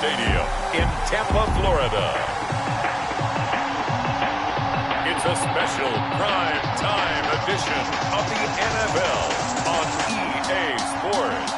Stadium in Tampa, Florida. It's a special prime time edition of the NFL on EA Sports.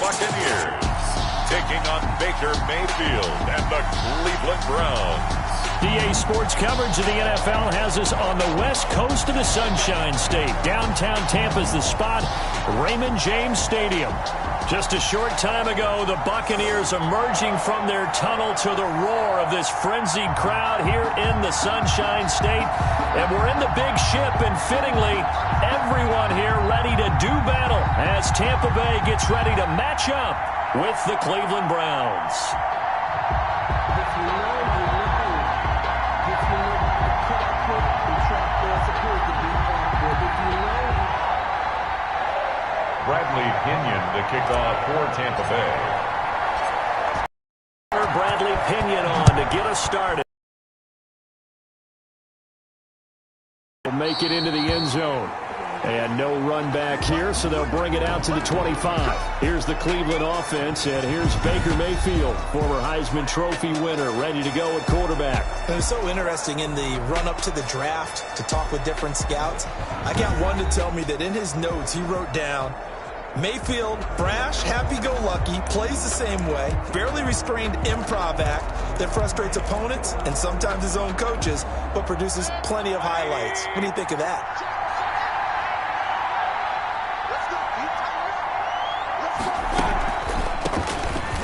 Buccaneers taking on Baker Mayfield and the Cleveland Browns. EA Sports coverage of the NFL has us on the west coast of the Sunshine State. Downtown Tampa's the spot, Raymond James Stadium. Just a short time ago, the Buccaneers emerging from their tunnel to the roar of this frenzied crowd here in the Sunshine State. And we're in the big ship, and fittingly, everyone here ready to do battle as Tampa Bay gets ready to match up with the Cleveland Browns. Bradley Pinion to kick off for Tampa Bay. Bradley Pinion on to get us started. Will make it into the end zone. And no run back here, so they'll bring it out to the 25. Here's the Cleveland offense, and here's Baker Mayfield, former Heisman Trophy winner, ready to go at quarterback. It was so interesting in the run-up to the draft to talk with different scouts. I got one to tell me that in his notes he wrote down, Mayfield, brash, happy-go-lucky, plays the same way, barely restrained improv act that frustrates opponents and sometimes his own coaches, but produces plenty of highlights. What do you think of that?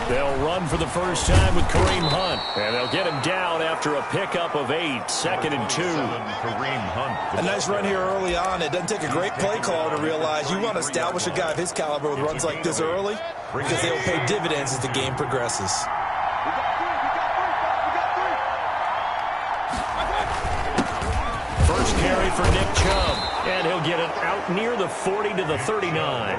They'll run for the first time with Kareem Hunt, and they'll get him down after a pickup of 8, 2nd and 2. Kareem Hunt. A nice run here early on. It doesn't take a great play caller to realize you want to establish a guy of his caliber with runs like this early because they'll pay dividends as the game progresses. First carry for Nick Chubb, and he'll get it out near the 40 to the 39.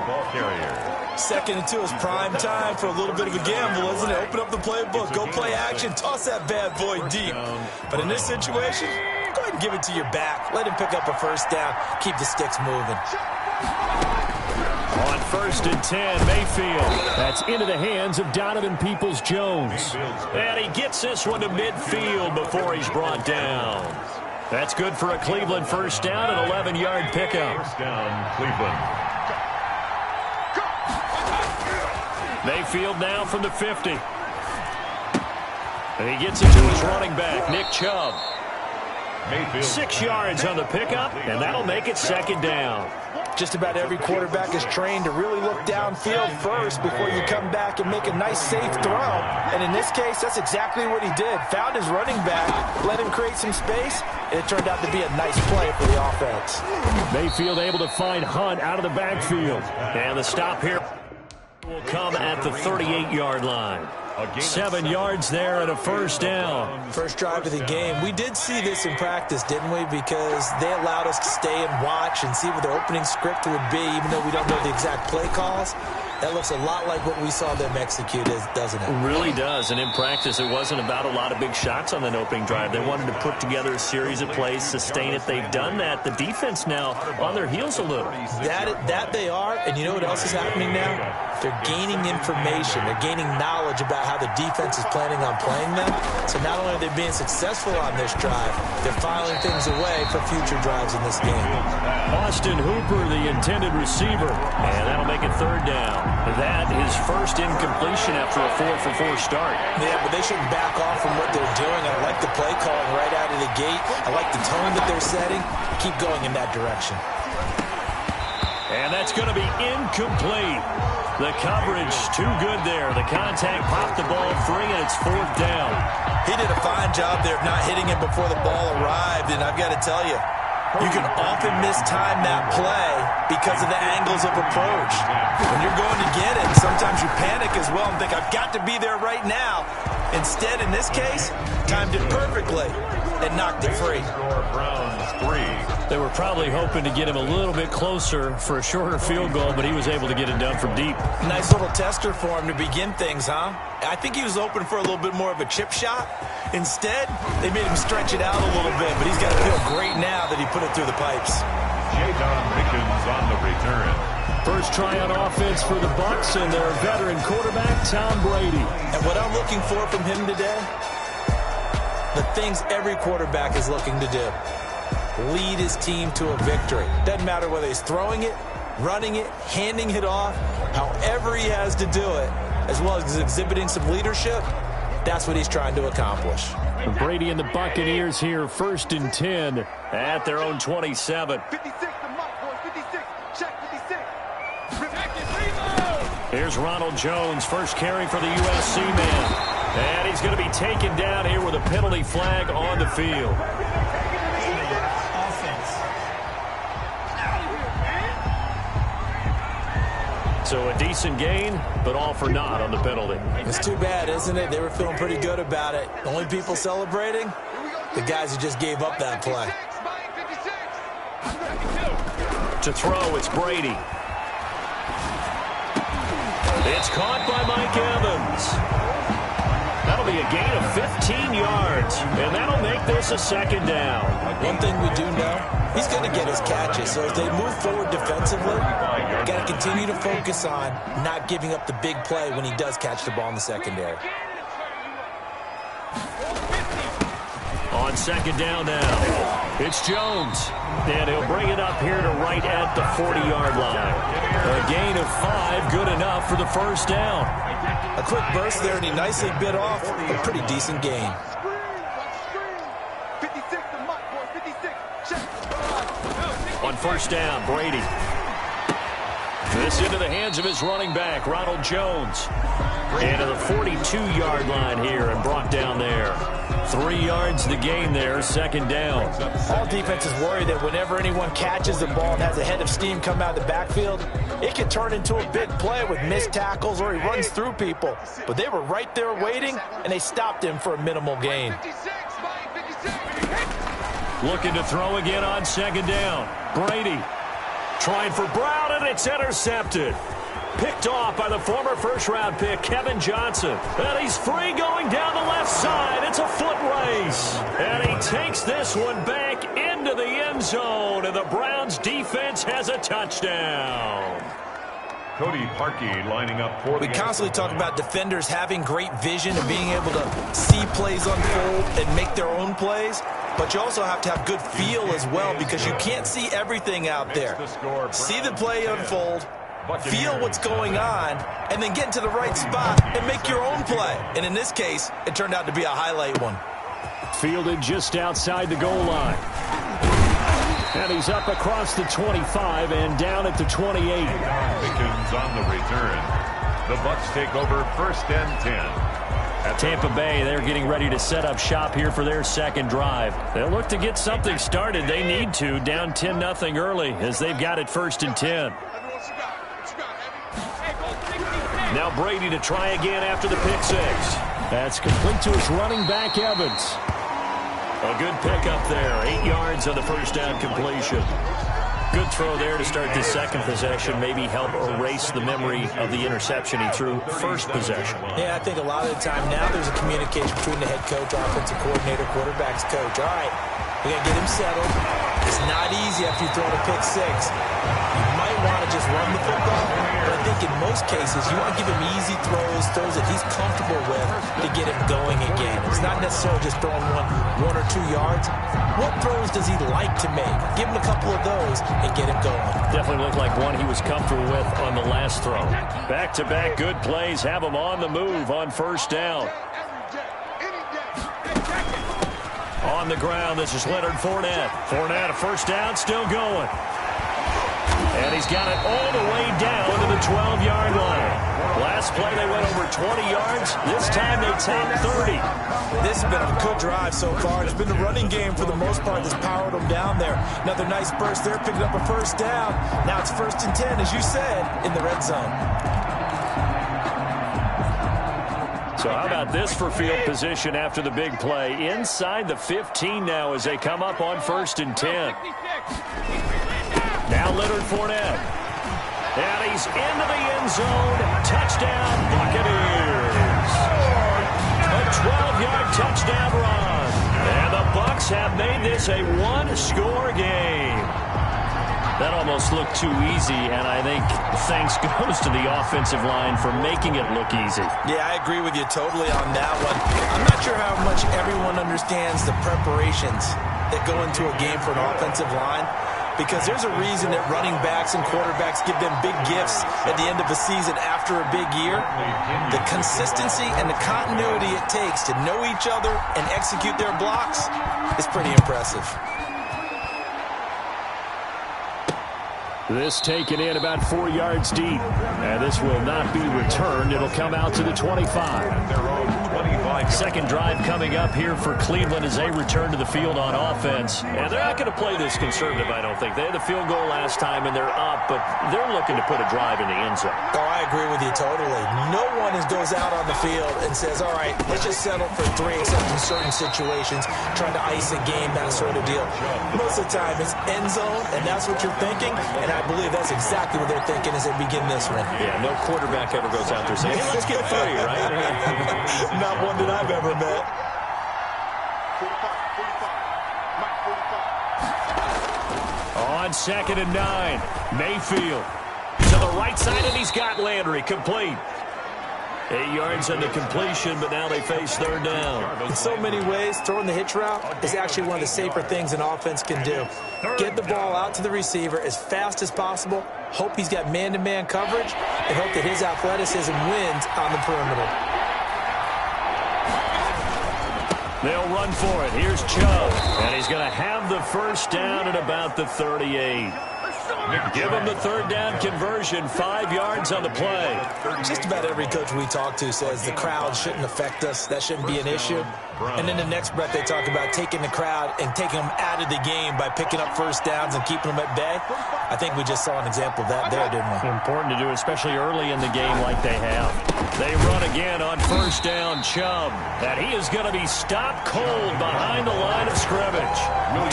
Ball carrier. 2nd and 2 is prime time for a little bit of a gamble, isn't it? Open up the playbook, go play action, toss that bad boy deep. But in this situation, go ahead and give it to your back. Let him pick up a first down. Keep the sticks moving. On 1st and 10, Mayfield. That's into the hands of Donovan Peoples-Jones. And he gets this one to midfield before he's brought down. That's good for a Cleveland first down, an 11-yard pickup. First down, Cleveland. Mayfield now from the 50. And he gets it to his running back, Nick Chubb. Mayfield. 6 yards on the pickup, and that'll make it 2nd down. Just about every quarterback is trained to really look downfield first before you come back and make a nice, safe throw. And in this case, that's exactly what he did. Found his running back, let him create some space, and it turned out to be a nice play for the offense. Mayfield able to find Hunt out of the backfield. And the stop here will come at the 38-yard line. 7 yards there and a first down. First drive of the game. We did see this in practice, didn't we? Because they allowed us to stay and watch and see what their opening script would be, even though we don't know the exact play calls. That looks a lot like what we saw them execute, doesn't it? It really does. And in practice, it wasn't about a lot of big shots on that opening drive. They wanted to put together a series of plays, sustain it. They've done that. The defense now on their heels a little. That they are. And you know what else is happening now? They're gaining information. They're gaining knowledge about how the defense is planning on playing them. So not only are they being successful on this drive, they're filing things away for future drives in this game. Austin Hooper, the intended receiver. And that'll make it 3rd down. That is first incompletion after a 4-for-4 start. Yeah, but they shouldn't back off from what they're doing. I like the play calling right out of the gate. I like the tone that they're setting. Keep going in that direction. And that's going to be incomplete. The coverage too good there. The contact popped the ball free, and it's 4th down. He did a fine job there of not hitting him before the ball arrived, and I've got to tell you, you can often mistime that play because of the angles of approach. When you're going to get it, sometimes you panic as well and think, I've got to be there right now. Instead, in this case, timed it perfectly and knocked it free. Browns 3. They were probably hoping to get him a little bit closer for a shorter field goal, but he was able to get it done from deep. Nice little tester for him to begin things, huh? I think he was hoping for a little bit more of a chip shot. Instead, they made him stretch it out a little bit, but he's got to feel great now that he put it through the pipes. Jadon Mickens on the return. First try on offense for the Bucs and their veteran quarterback, Tom Brady. And what I'm looking for from him today, the things every quarterback is looking to do. Lead his team to a victory. Doesn't matter whether he's throwing it, running it, handing it off, however he has to do it, as well as exhibiting some leadership, that's what he's trying to accomplish. Brady and the Buccaneers here, 1st and 10 at their own 27. 56 to Mike, boys. 56. Check 56. Here's Ronald Jones, first carry for the USC man. And he's going to be taken down here with a penalty flag on the field. So a decent gain, but all for naught on the penalty. It's too bad, isn't it? They were feeling pretty good about it. The only people celebrating, the guys who just gave up that play. To throw, it's Brady. It's caught by Mike Evans. That'll be a gain of 15 yards, and that'll make this a 2nd down. One thing we do know, he's going to get his catches. So as they move forward defensively, got to continue to focus on not giving up the big play when he does catch the ball in the secondary. On 2nd down now, it's Jones. And he'll bring it up here to right at the 40-yard line. A gain of 5, good enough for the 1st down. A quick burst there, and he nicely bit off a pretty decent gain. 56 to Mike, boys. 56. Check. On 1st down, Brady. This into the hands of his running back, Ronald Jones. And to the 42-yard line here and brought down there. 3 yards the gain there, 2nd down. All defenses worry that whenever anyone catches the ball and has a head of steam come out of the backfield, it can turn into a big play with missed tackles or he runs through people. But they were right there waiting, and they stopped him for a minimal gain. Looking to throw again on 2nd down. Brady trying for Brown, and it's intercepted. Picked off by the former first-round pick, Kevin Johnson. And he's free going down the left side. It's a foot race. And he takes this one back into the end zone, and the Browns defense has a touchdown. Cody Parkey lining up for We constantly talk about defenders having great vision and being able to see plays unfold and make their own plays. But you also have to have good feel as well, because you can't see everything out there. See the play unfold, feel what's going on, and then get into the right spot and make your own play. And in this case, it turned out to be a highlight one. Fielded just outside the goal line. And he's up across the 25 and down at the 28. Mickens on the return. The Bucs take over 1st and 10. At Tampa Bay, they're getting ready to set up shop here for their 2nd drive. They'll look to get something started. They need to, down 10-0 early, as they've got it 1st and 10. Now Brady to try again after the pick 6. That's complete to his running back, Evans. A good pickup there, 8 yards on the 1st down completion. Good throw there to start the 2nd possession, maybe help erase the memory of the interception he threw 1st possession. Yeah, I think a lot of the time now there's a communication between the head coach, offensive coordinator, quarterback's coach. All right, we got to get him settled. It's not easy after you throw a pick 6. You might want to just run the football, but I think in most cases you want to give him easy throws that he's comfortable with to get him going again. It's not necessarily just throwing one or 2 yards. What throws does he like to make? Give him a couple of those and get him going. Definitely looked like one he was comfortable with on the last throw. Back-to-back good plays have him on the move on 1st down. On the ground, this is Leonard Fournette. Fournette, a 1st down, still going. And he's got it all the way down to the 12-yard line. Last play, they went over 20 yards. This time, they tapped 30. This has been a good drive so far. It's been the running game for the most part that's powered them down there. Another nice burst there, picking up a 1st down. Now it's 1st and 10, as you said, in the red zone. So how about this for field position after the big play? Inside the 15 now as they come up on 1st and 10. Now Leonard Fournette. And he's into the end zone. Touchdown, Buccaneers. A 12-yard touchdown run. And the Bucs have made this a one-score game. That almost looked too easy, and I think thanks goes to the offensive line for making it look easy. Yeah, I agree with you totally on that one. I'm not sure how much everyone understands the preparations that go into a game for an offensive line, because there's a reason that running backs and quarterbacks give them big gifts at the end of a season after a big year. The consistency and the continuity it takes to know each other and execute their blocks is pretty impressive. This taken in about 4 yards deep. And this will not be returned. It'll come out to the 25. Second drive coming up here for Cleveland as they return to the field on offense. And they're not going to play this conservative, I don't think. They had the field goal last time, and they're up, but they're looking to put a drive in the end zone. Oh, I agree with you totally. No one goes out on the field and says, all right, let's just settle for 3, except in certain situations, trying to ice a game, that sort of deal. Most of the time, it's end zone, and that's what you're thinking, and I believe that's exactly what they're thinking as they begin this one. Yeah, no quarterback ever goes out there saying, hey, let's get 3, right? Not one that I've ever met. On 2nd and 9, Mayfield to the right side, and he's got Landry complete. 8 yards on the completion, but now they face 3rd down. In so many ways, throwing the hitch route is actually one of the safer things an offense can do. Get the ball out to the receiver as fast as possible, hope he's got man-to-man coverage, and hope that his athleticism wins on the perimeter. They'll run for it. Here's Chubb, and he's going to have the first down at about the 38. Give him the 3rd down conversion, 5 yards on the play. Just about every coach we talk to says the crowd shouldn't affect us. That shouldn't be an issue. And in the next breath, they talk about taking the crowd and taking them out of the game by picking up first downs and keeping them at bay. I think we just saw an example of that there, didn't we? Important to do, especially early in the game like they have. They run again on 1st down, Chubb. And he is going to be stopped cold behind the line of scrimmage.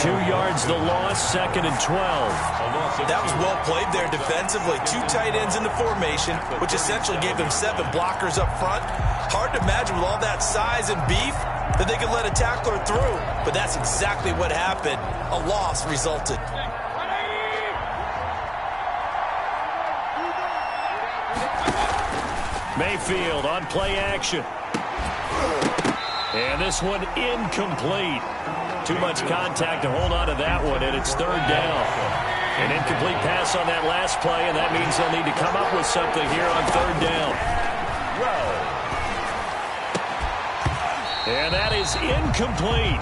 2 yards the loss, 2nd and 12. That was well played there defensively. 2 tight ends in the formation, which essentially gave them 7 blockers up front. Hard to imagine with all that size and beef that they could let a tackler through. But that's exactly what happened. A loss resulted. Mayfield on play action. And this one incomplete. Too much contact to hold on to that one, and it's 3rd down. An incomplete pass on that last play, and that means they'll need to come up with something here on 3rd down. And that is incomplete.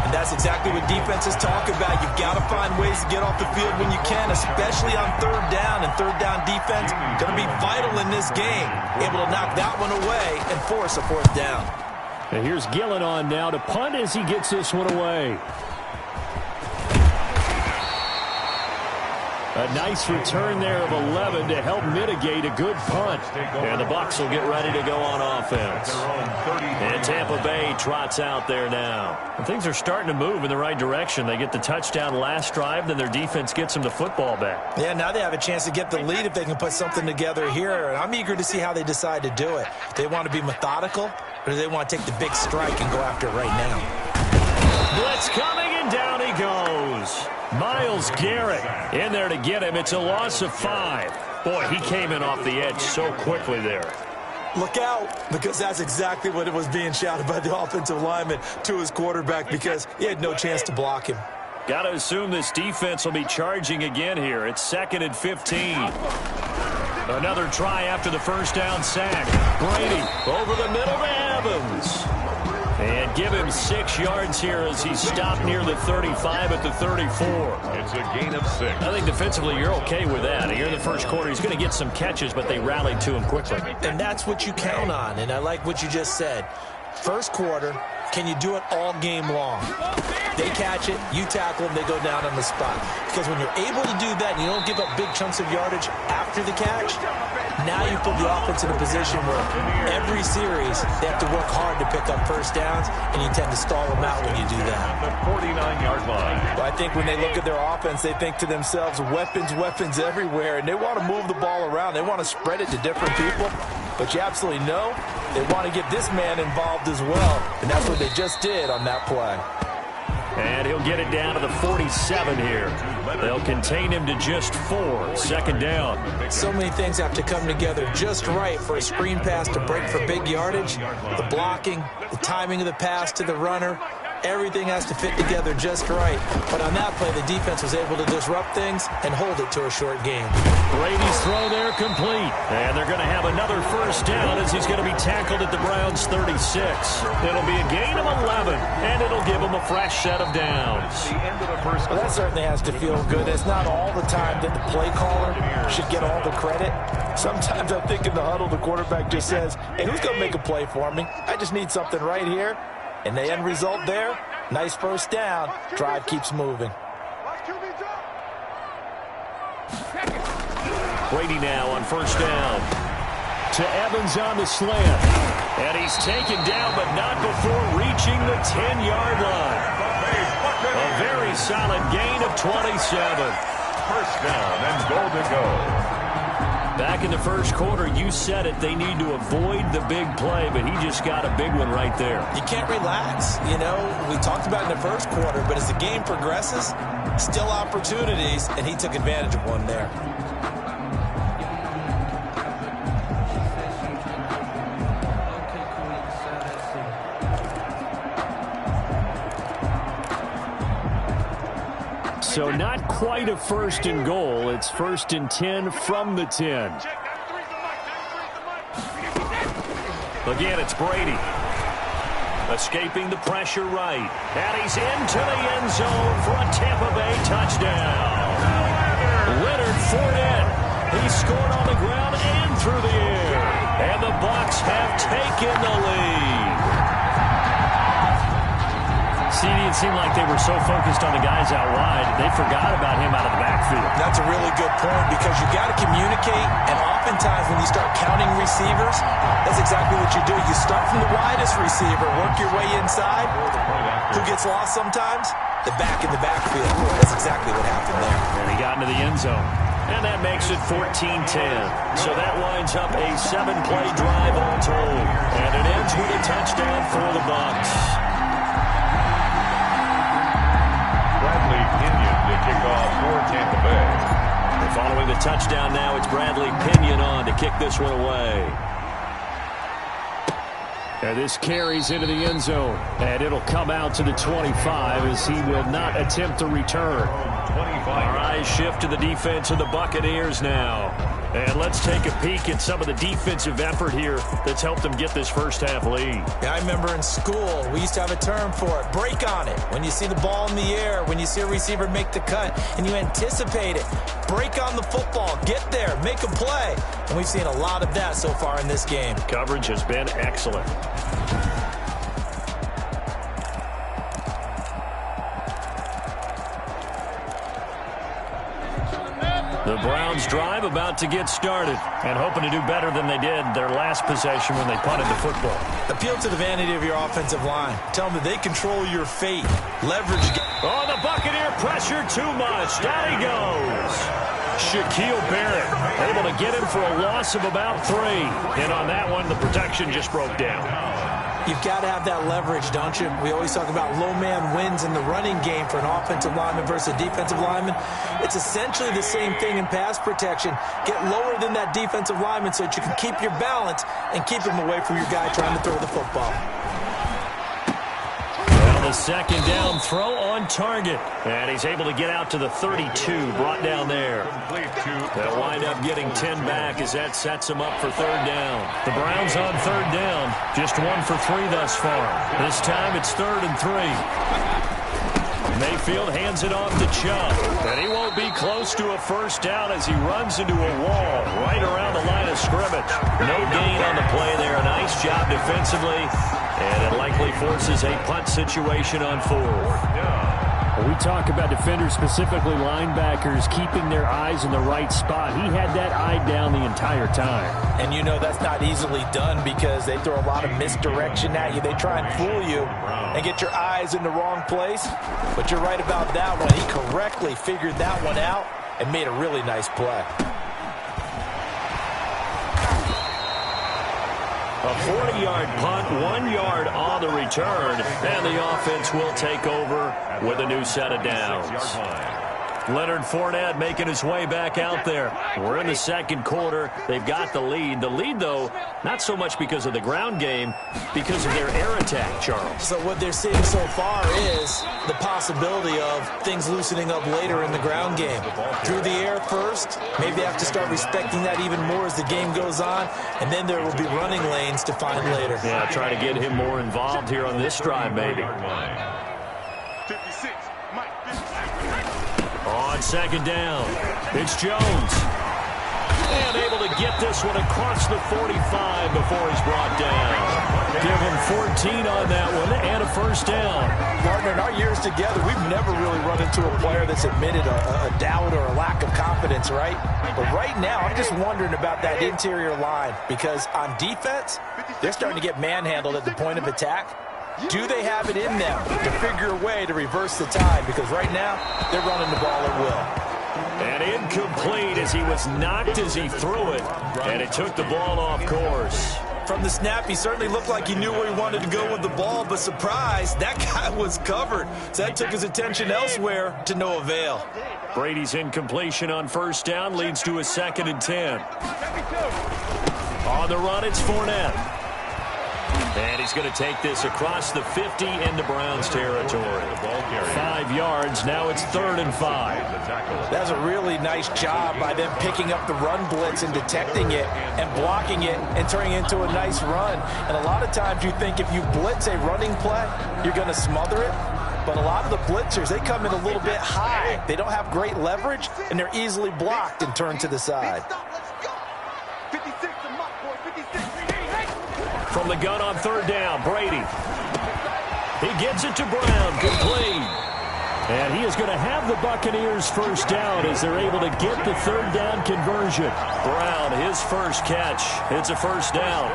And that's exactly what defenses talk about. You've got to find ways to get off the field when you can, especially on 3rd down. And 3rd down defense going to be vital in this game. Able to knock that one away and force a 4th down. And here's Gillen on now to punt as he gets this one away. A nice return there of 11 to help mitigate a good punt. And the Bucs will get ready to go on offense. And Tampa Bay trots out there now. And things are starting to move in the right direction. They get the touchdown last drive, then their defense gets them the football back. Yeah, now they have a chance to get the lead if they can put something together here. And I'm eager to see how they decide to do it. They want to be methodical, or do they want to take the big strike and go after it right now? Blitz coming, and down he goes. Myles Garrett in there to get him. It's a loss of 5. Boy, he came in off the edge so quickly there. Look out, because that's exactly what it was being shouted by the offensive lineman to his quarterback, because he had no chance to block him. Got to assume this defense will be charging again here. It's 2nd and 15. Another try after the first down sack. Brady over the middle to Evans. And give him 6 yards here as he's stopped near the 35 at the 34. It's a gain of 6. I think defensively you're okay with that. Here in the first quarter, he's going to get some catches, but they rallied to him quickly. And that's what you count on, and I like what you just said. First quarter, can you do it all game long? They catch it, you tackle them, they go down on the spot. Because when you're able to do that and you don't give up big chunks of yardage after the catch, Now you put the offense in a position where every series they have to work hard to pick up first downs, and you tend to stall them out when you do that. The 49-yard line. Well, I think when they look at their offense, they think to themselves, weapons, weapons everywhere, and they want to move the ball around. They want to spread it to different people, but you absolutely know they want to get this man involved as well, and that's what they just did on that play. And he'll get it down to the 47 here. They'll contain him to just 4. Second down. So many things have to come together just right for a screen pass to break for big yardage. The blocking, the timing of the pass to the runner, everything has to fit together just right. But on that play, the defense was able to disrupt things and hold it to a short game. Brady's throw there complete. And they're going to have another first down as he's going to be tackled at the Browns' 36. It'll be a gain of 11, and it'll give them a fresh set of downs. Well, that certainly has to feel good. It's not all the time that the play caller should get all the credit. Sometimes I think in the huddle, the quarterback just says, hey, who's going to make a play for me? I just need something right here. And the end result there, nice first down. Drive keeps moving. Brady now on first down. To Evans on the slant. And he's taken down, but not before reaching the 10-yard line. A very solid gain of 27. First down and goal to go. Back in the first quarter, you said it, they need to avoid the big play, but he just got a big one right there. You can't relax. You know, we talked about it in the first quarter, but as the game progresses, still opportunities, and he took advantage of one there. So not quite a first and goal. It's first and 10 from the 10. Again, it's Brady. Escaping the pressure right. And he's into the end zone for a Tampa Bay touchdown. Leonard Fournette. He scored on the ground and through the air. And the Bucs have taken the lead. See, it seemed like they were so focused on the guys out wide, they forgot about him out of the backfield. That's a really good point because you got to communicate, and oftentimes when you start counting receivers, that's exactly what you do. You start from the widest receiver, work your way inside. Who gets lost sometimes? The back in the backfield. That's exactly what happened there. And he got into the end zone. And that makes it 14-10. So that winds up a 7-play drive all told. And it ends with a touchdown for the Bucs. Kick off for Tampa Bay. And following the touchdown now, it's Bradley Pinion on to kick this one away. And this carries into the end zone. And it'll come out to the 25 as he will not attempt to return. 25. Our eyes shift to the defense of the Buccaneers now. And let's take a peek at some of the defensive effort here that's helped them get this first half lead. Yeah, I remember in school, we used to have a term for it, break on it. When you see the ball in the air, when you see a receiver make the cut, and you anticipate it, break on the football, get there, make a play. And we've seen a lot of that so far in this game. Coverage has been excellent. The Browns drive about to get started and hoping to do better than they did their last possession when they punted the football. Appeal to the vanity of your offensive line. Tell them that they control your fate. Leverage. Oh, the Buccaneer pressure too much. Down he goes. Shaquille Barrett able to get him for a loss of about 3. And on that one, the protection just broke down. You've got to have that leverage, don't you? We always talk about low man wins in the running game for an offensive lineman versus a defensive lineman. It's essentially the same thing in pass protection. Get lower than that defensive lineman so that you can keep your balance and keep him away from your guy trying to throw the football. Well, the second down throw on target. And he's able to get out to the 32, brought down there. They'll wind up getting 10 back as that sets them up for third down. The Browns on third down, just 1 for 3 thus far. This time it's 3rd and 3. Mayfield hands it off to Chubb. And he won't be close to a first down as he runs into a wall right around the line of scrimmage. No gain on the play there. A nice job defensively. And it likely forces a punt situation on 4th. We talk about defenders, specifically linebackers, keeping their eyes in the right spot. He had that eye down the entire time. And you know that's not easily done because they throw a lot of misdirection at you. They try and fool you and get your eyes in the wrong place. But you're right about that one. He correctly figured that one out and made a really nice play. A 40-yard punt, 1 yard on the return, and the offense will take over with a new set of downs. Leonard Fournette making his way back out there. We're in the second quarter. They've got the lead. The lead, though, not so much because of the ground game, because of their air attack, Charles. So what they're seeing so far is the possibility of things loosening up later in the ground game. Through the air first, maybe they have to start respecting that even more as the game goes on, and then there will be running lanes to find later. Yeah, try to get him more involved here on this drive, maybe. 56, Mike, 56. On second down, it's Jones. And able to get this one across the 45 before he's brought down. Give him 14 on that one and a first down. Partner, in our years together, we've never really run into a player that's admitted a doubt or a lack of confidence, right? But right now, I'm just wondering about that interior line because on defense, they're starting to get manhandled at the point of attack. Do they have it in them to figure a way to reverse the tide? Because right now, they're running the ball at will. And incomplete as he was knocked as he threw it, and it took the ball off course. From the snap, he certainly looked like he knew where he wanted to go with the ball, but surprise, that guy was covered. So that took his attention elsewhere to no avail. Brady's incompletion on first down leads to a 2nd and 10. On the run, it's Fournette. And he's going to take this across the 50 into Browns territory. 5 yards. Now it's 3rd and 5. That's a really nice job by them picking up the run blitz and detecting it and blocking it and turning it into a nice run. And a lot of times you think if you blitz a running play, you're going to smother it. But a lot of the blitzers, they come in a little bit high. They don't have great leverage, and they're easily blocked and turned to the side. 56, the Mike boy, 56. From the gun on 3rd down, Brady. He gets it to Brown, complete. And he is going to have the Buccaneers first down as they're able to get the 3rd down conversion. Brown, his first catch. It's a first down.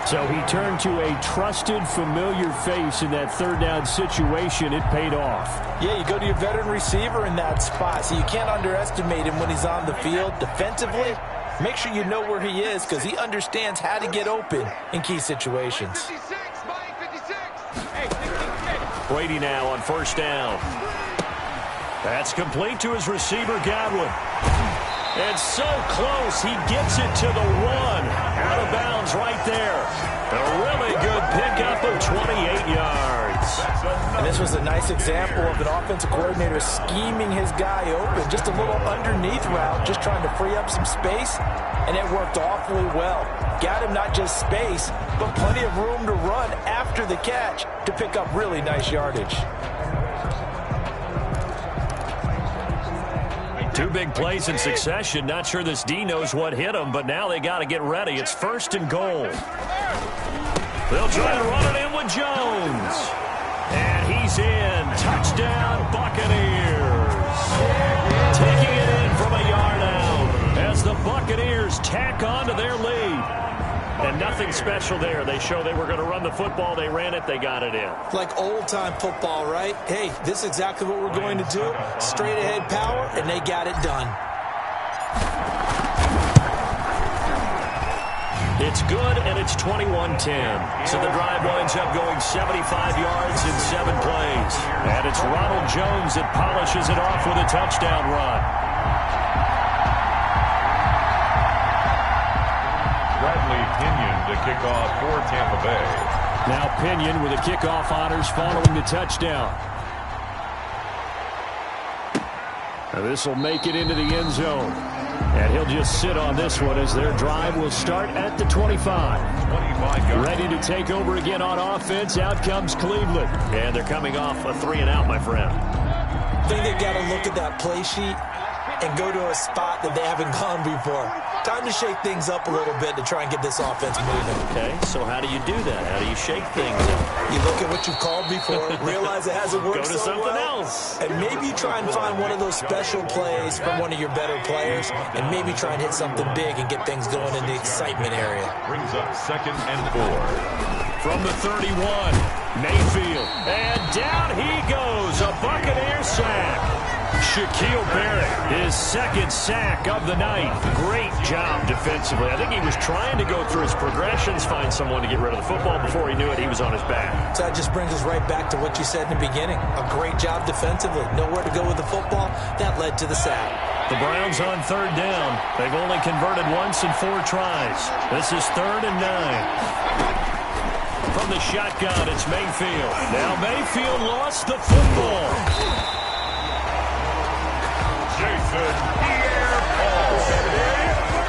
So he turned to a trusted, familiar face in that 3rd down situation. It paid off. Yeah, you go to your veteran receiver in that spot, so you can't underestimate him when he's on the field defensively. Make sure you know where he is because he understands how to get open in key situations. 56, Mike, 56. Brady now on first down. That's complete to his receiver, Godwin. And so close, he gets it to the 1. Out of bounds right there. A really good pickup of 28 yards. And this was a nice example of an offensive coordinator scheming his guy open. Just a little underneath route, just trying to free up some space. And it worked awfully well. Got him not just space, but plenty of room to run after the catch to pick up really nice yardage. 2 big plays in succession. Not sure this D knows what hit him, but now they got to get ready. It's 1st and goal. They'll try to run it in with Jones. And he's in. Touchdown, Buccaneers. Taking it in from a yard out as the Buccaneers tack on to their lead. And nothing special there. They show they were going to run the football. They ran it. They got it in. Like old-time football, right? Hey, this is exactly what we're going to do. Straight-ahead power, and they got it done. It's good, and it's 21-10. So the drive winds up going 75 yards in 7 plays. And it's Ronald Jones that polishes it off with a touchdown run. To kick off for Tampa Bay. Now Pinion with the kickoff honors following the touchdown. Now this will make it into the end zone. And he'll just sit on this one as their drive will start at the 25. Ready to take over again on offense. Out comes Cleveland. And they're coming off a 3-and-out, my friend. I think they've got to look at that play sheet and go to a spot that they haven't gone before. Time to shake things up a little bit to try and get this offense moving. Okay, so how do you do that? How do you shake things up? You look at what you've called before, realize it hasn't worked Go to so something well, else. and maybe you try and find one of those special plays from one of your better players, and maybe try and hit something big and get things going in the excitement area. Brings up 2nd and 4. From the 31, Mayfield. And down he goes. A Buccaneer sack. Shaquille Barrett, his 2nd sack of the night. Great job defensively. I think he was trying to go through his progressions, find someone to get rid of the football. Before he knew it, he was on his back. So that just brings us right back to what you said in the beginning. A great job defensively. Nowhere to go with the football. That led to the sack. The Browns on 3rd down. They've only converted once in 4 tries. This is 3rd and 9. From the shotgun, it's Mayfield. Now Mayfield lost the football. Jason Pierre-Paul.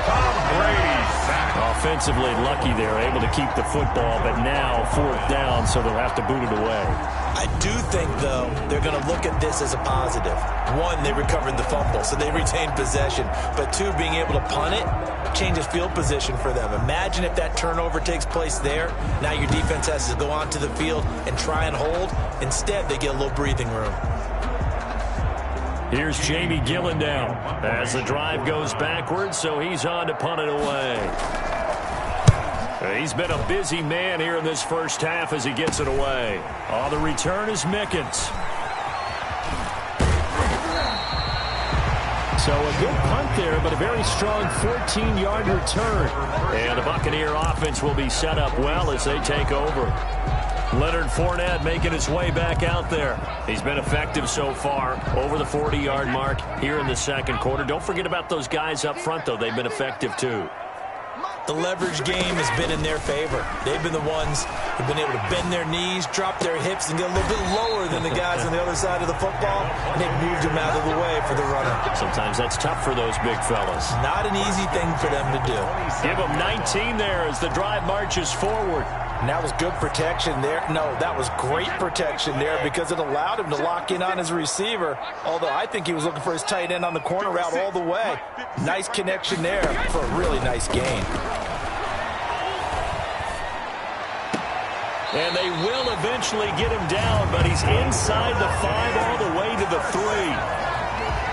Tom Brady sack. Offensively lucky they're able to keep the football, but now 4th down, so they'll have to boot it away. I do think, though, they're going to look at this as a positive. 1, they recovered the fumble, so they retained possession. But 2, being able to punt it changes field position for them. Imagine if that turnover takes place there. Now your defense has to go onto the field and try and hold. Instead, they get a little breathing room. Here's Jamie Gillendown as the drive goes backwards, so he's on to punt it away. He's been a busy man here in this first half as he gets it away. On the return is Mickens. So a good punt there, but a very strong 14-yard return. And the Buccaneer offense will be set up well as they take over. Leonard Fournette making his way back out there. He's been effective so far, over the 40-yard mark here in the 2nd quarter. Don't forget about those guys up front, though. They've been effective, too. The leverage game has been in their favor. They've been the ones who've been able to bend their knees, drop their hips, and get a little bit lower than the guys on the other side of the football, and they've moved them out of the way for the runner. Sometimes that's tough for those big fellas. Not an easy thing for them to do. Give them 19 there as the drive marches forward. And that was good protection there. No, that was great protection there because it allowed him to lock in on his receiver, although I think he was looking for his tight end on the corner route all the way. Nice connection there for a really nice gain. And they will eventually get him down, but he's inside the 5 all the way to the 3.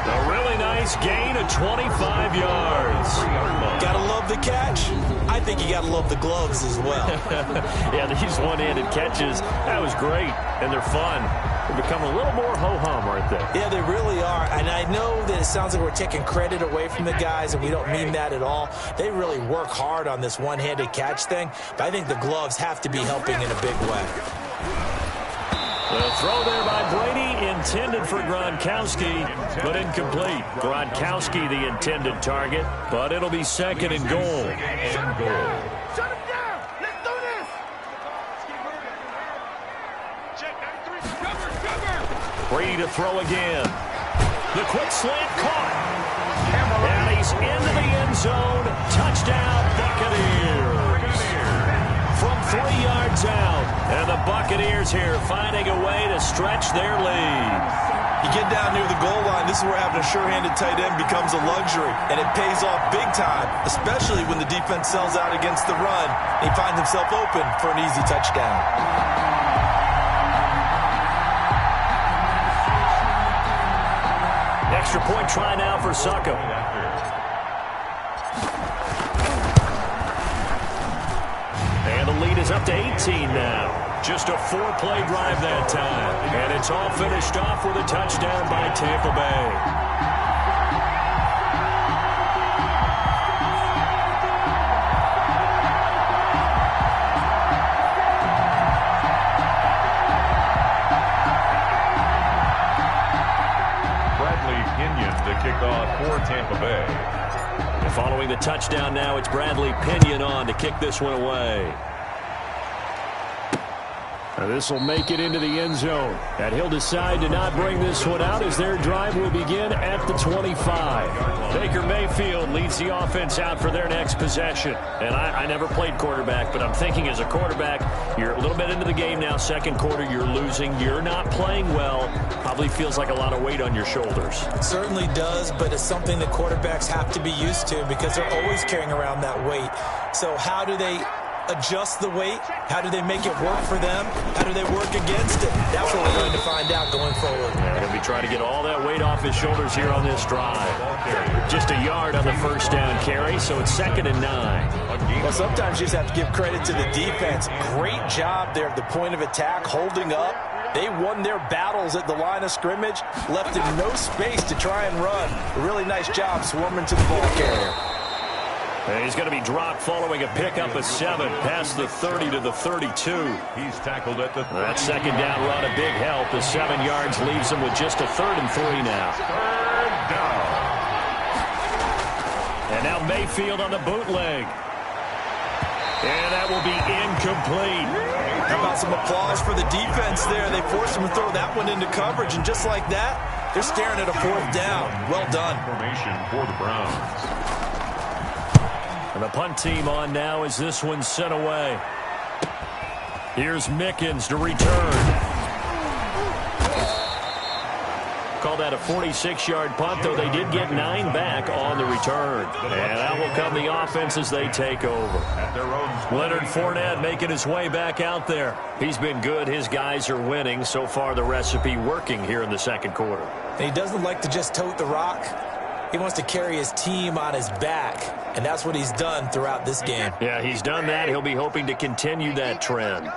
A really nice gain of 25 yards. Gotta love the catch. I think you gotta love the gloves as well. Yeah, these one-handed catches, that was great, and they're fun. They're becoming a little more ho-hum, aren't they? Yeah, they really are. And I know that it sounds like we're taking credit away from the guys, and we don't mean that at all. They really work hard on this one-handed catch thing, but I think the gloves have to be helping in a big way. The throw there by Brady, intended for Gronkowski, but incomplete. Gronkowski, the intended target, but it'll be 2nd and goal. Shut him down! Let's do this! Check 93. Cover! Brady to throw again. The quick slant caught. And he's into the end zone. Touchdown, Buccaneers. From 3 yards out. And the Buccaneers here finding a way to stretch their lead. You get down near the goal line, this is where having a sure-handed tight end becomes a luxury, and it pays off big time, especially when the defense sells out against the run. He finds himself open for an easy touchdown. Extra point try now for Succo. And the lead is up to 18 now. Just a 4-play drive that time. And it's all finished off with a touchdown by Tampa Bay. To kick off for Tampa Bay. And following the touchdown now, it's Bradley Pinion on to kick this one away. This will make it into the end zone. And he'll decide to not bring this one out as their drive will begin at the 25. Baker Mayfield leads the offense out for their next possession. And I never played quarterback, but I'm thinking as a quarterback, you're a little bit into the game now. Second quarter, you're losing. You're not playing well. Probably feels like a lot of weight on your shoulders. It certainly does, but it's something that quarterbacks have to be used to because they're always carrying around that weight. So how do they adjust the weight? How do they make it work for them? How do they work against it? That's what we're going to find out going forward. They're going to be trying to get all that weight off his shoulders here on this drive. Just a yard on the first down carry, so it's 2nd and 9. Well, sometimes you just have to give credit to the defense. Great job there at the point of attack, holding up. They won their battles at the line of scrimmage, left in no space to try and run. A really nice job swarming to the ball carrier. And he's going to be dropped following a pickup of 7 past the 30 to the 32. He's tackled at the 30. That second down run, a big help. The 7 yards leaves him with just a 3rd and 3 now. 3rd down. And now Mayfield on the bootleg. And that will be incomplete. How about some applause for the defense there? They forced him to throw that one into coverage, and just like that, they're staring at a 4th down. Well done. Formation for the Browns. And the punt team on now as this one's sent away. Here's Mickens to return. Call that a 46-yard punt, though they did get 9 back on the return. And that will come the offense as they take over. Leonard Fournette making his way back out there. He's been good. His guys are winning. So far, the recipe working here in the second quarter. And he doesn't like to just tote the rock. He wants to carry his team on his back, and that's what he's done throughout this game. Yeah, he's done that. He'll be hoping to continue that trend.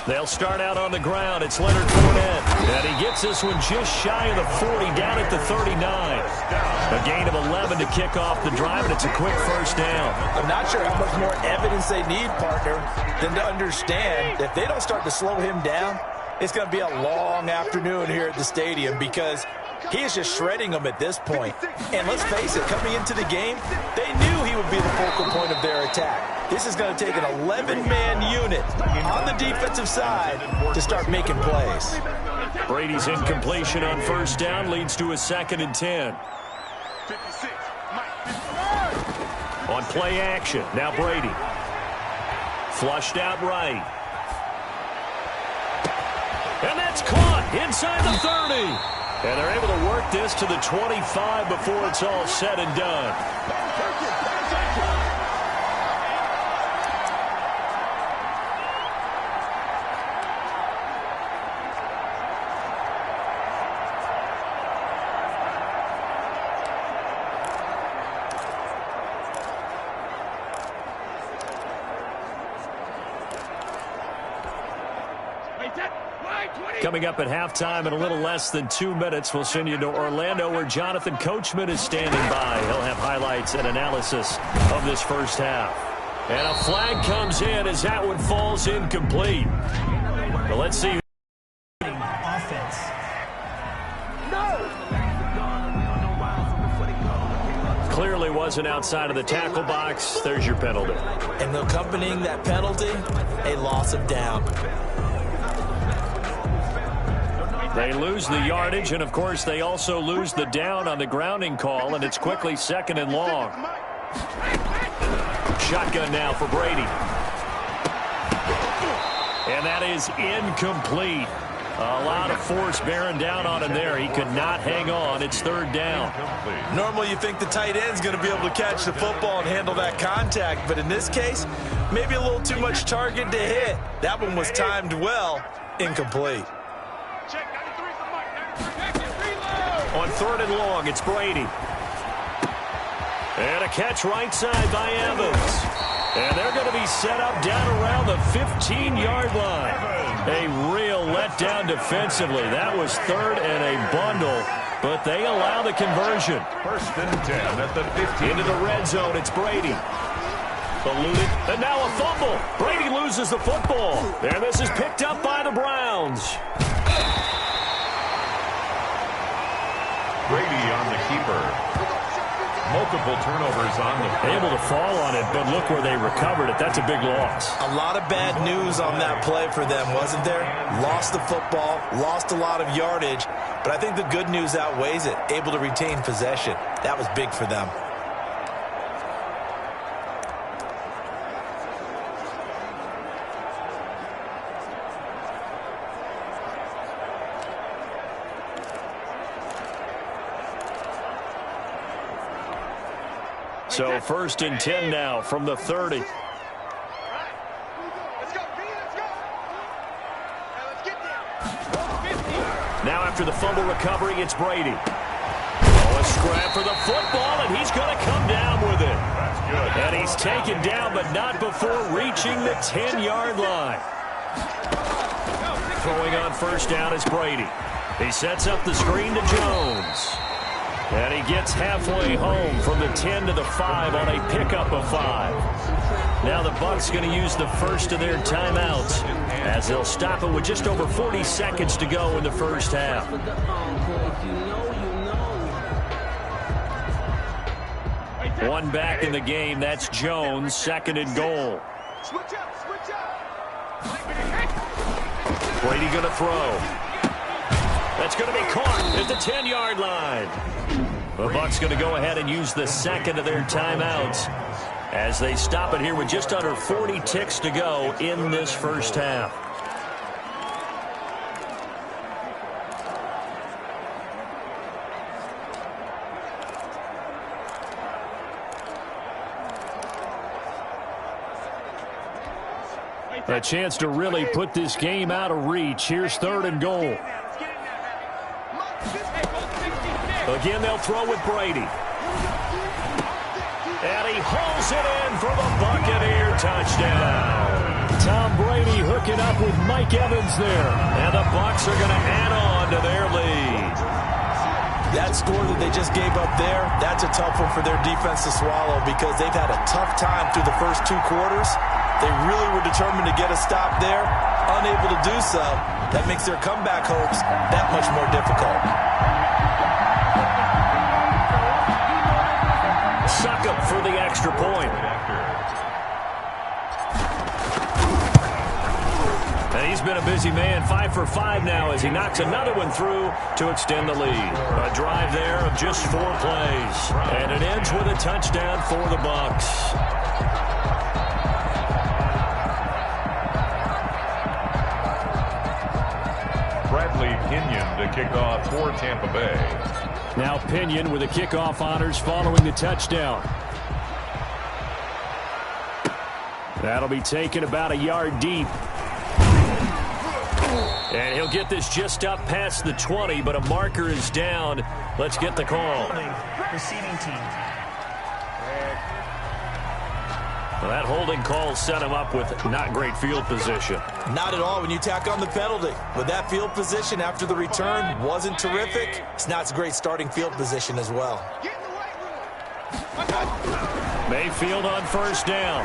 They'll start out on the ground. It's Leonard Fournette. And he gets this one just shy of the 40, down at the 39. A gain of 11 to kick off the drive, and it's a quick first down. I'm not sure how much more evidence they need, partner, than to understand if they don't start to slow him down, it's going to be a long afternoon here at the stadium because he is just shredding them at this point. And let's face it, coming into the game, they knew he would be the focal point of their attack. This is going to take an 11-man unit on the defensive side to start making plays. Brady's incompletion on first down leads to a 2nd and 10. On play action, now Brady. Flushed out right. And that's caught inside the 30. And they're able to work this to the 25 before it's all said and done. Coming up at halftime in a little less than 2 minutes, we'll send you to Orlando where Jonathan Coachman is standing by. He'll have highlights and analysis of this first half. And a flag comes in as that one falls incomplete. But let's see. Offense. Clearly wasn't outside of the tackle box. There's your penalty. And accompanying that penalty, a loss of down. They lose the yardage, and, of course, they also lose the down on the grounding call, and it's quickly 2nd and long. Shotgun now for Brady. And that is incomplete. A lot of force bearing down on him there. He could not hang on. It's 3rd down. Normally you think the tight end's going to be able to catch the football and handle that contact, but in this case, maybe a little too much target to hit. That one was timed well. Incomplete. On 3rd and long, it's Brady. And a catch right side by Evans. And they're going to be set up down around the 15-yard line. A real letdown defensively. That was 3rd and a bundle, but they allow the conversion. 1st and 10 at the 15. Into the red zone, it's Brady. Eluded, and now a fumble. Brady loses the football. And this is picked up by the Browns. Brady on the keeper. Multiple turnovers on the play. Able to fall on it, but look where they recovered it. That's a big loss. A lot of bad news on that play for them, wasn't there? Lost the football, lost a lot of yardage, but I think the good news outweighs it. Able to retain possession. That was big for them. So 1st and 10 now from the 30. Let's go, B, let's go. Now let's get there. 50. Now after the fumble recovery, it's Brady. Oh, a scrap for the football, and he's going to come down with it. That's good. And he's taken down, but not before reaching the 10-yard line. Throwing on 1st down is Brady. He sets up the screen to Jones. And he gets halfway home from the 10 to the 5 on a pickup of 5. Now the Bucs going to use the first of their timeouts as they'll stop it with just over 40 seconds to go in the first half. One back in the game. That's Jones. 2nd and goal. Switch up, switch up. Brady going to throw. That's going to be caught at the 10-yard line. The Bucs going to go ahead and use the 2nd of their timeouts as they stop it here with just under 40 ticks to go in this first half. A chance to really put this game out of reach. Here's 3rd and goal. Again, they'll throw with Brady. And he hauls it in for the Buccaneer touchdown. Tom Brady hooking up with Mike Evans there. And the Bucs are going to add on to their lead. That score that they just gave up there, that's a tough one for their defense to swallow because they've had a tough time through the first 2 quarters. They really were determined to get a stop there. Unable to do so, that makes their comeback hopes that much more difficult. Suck up for the extra point. And he's been a busy man, 5 for 5 now as he knocks another one through to extend the lead. A drive there of just 4 plays. And it ends with a touchdown for the Bucs. Bradley Pinion to kick off for Tampa Bay. Now Pinion with the kickoff honors following the touchdown. That'll be taken about a yard deep. And he'll get this just up past the 20, but a marker is down. Let's get the call. Receiving team. Well, that holding call set him up with not great field position. Not at all when you tack on the penalty. With that field position after the return wasn't terrific. It's not a great starting field position as well. Get in the weight room. Mayfield on 1st down.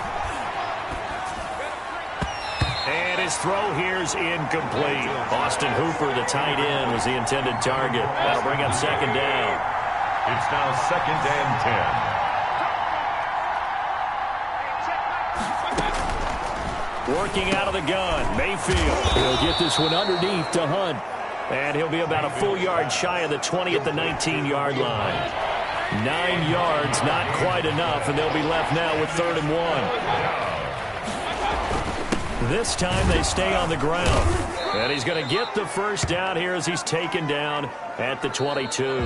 And his throw here's incomplete. Austin Hooper, the tight end, was the intended target. That'll bring up 2nd down. It's now 2nd and 10. Working out of the gun, Mayfield. He'll get this one underneath to Hunt. And he'll be about a full yard shy of the 20 at the 19-yard line. 9 yards, not quite enough, and they'll be left now with 3rd and 1. This time they stay on the ground. And he's going to get the first down here as he's taken down at the 22.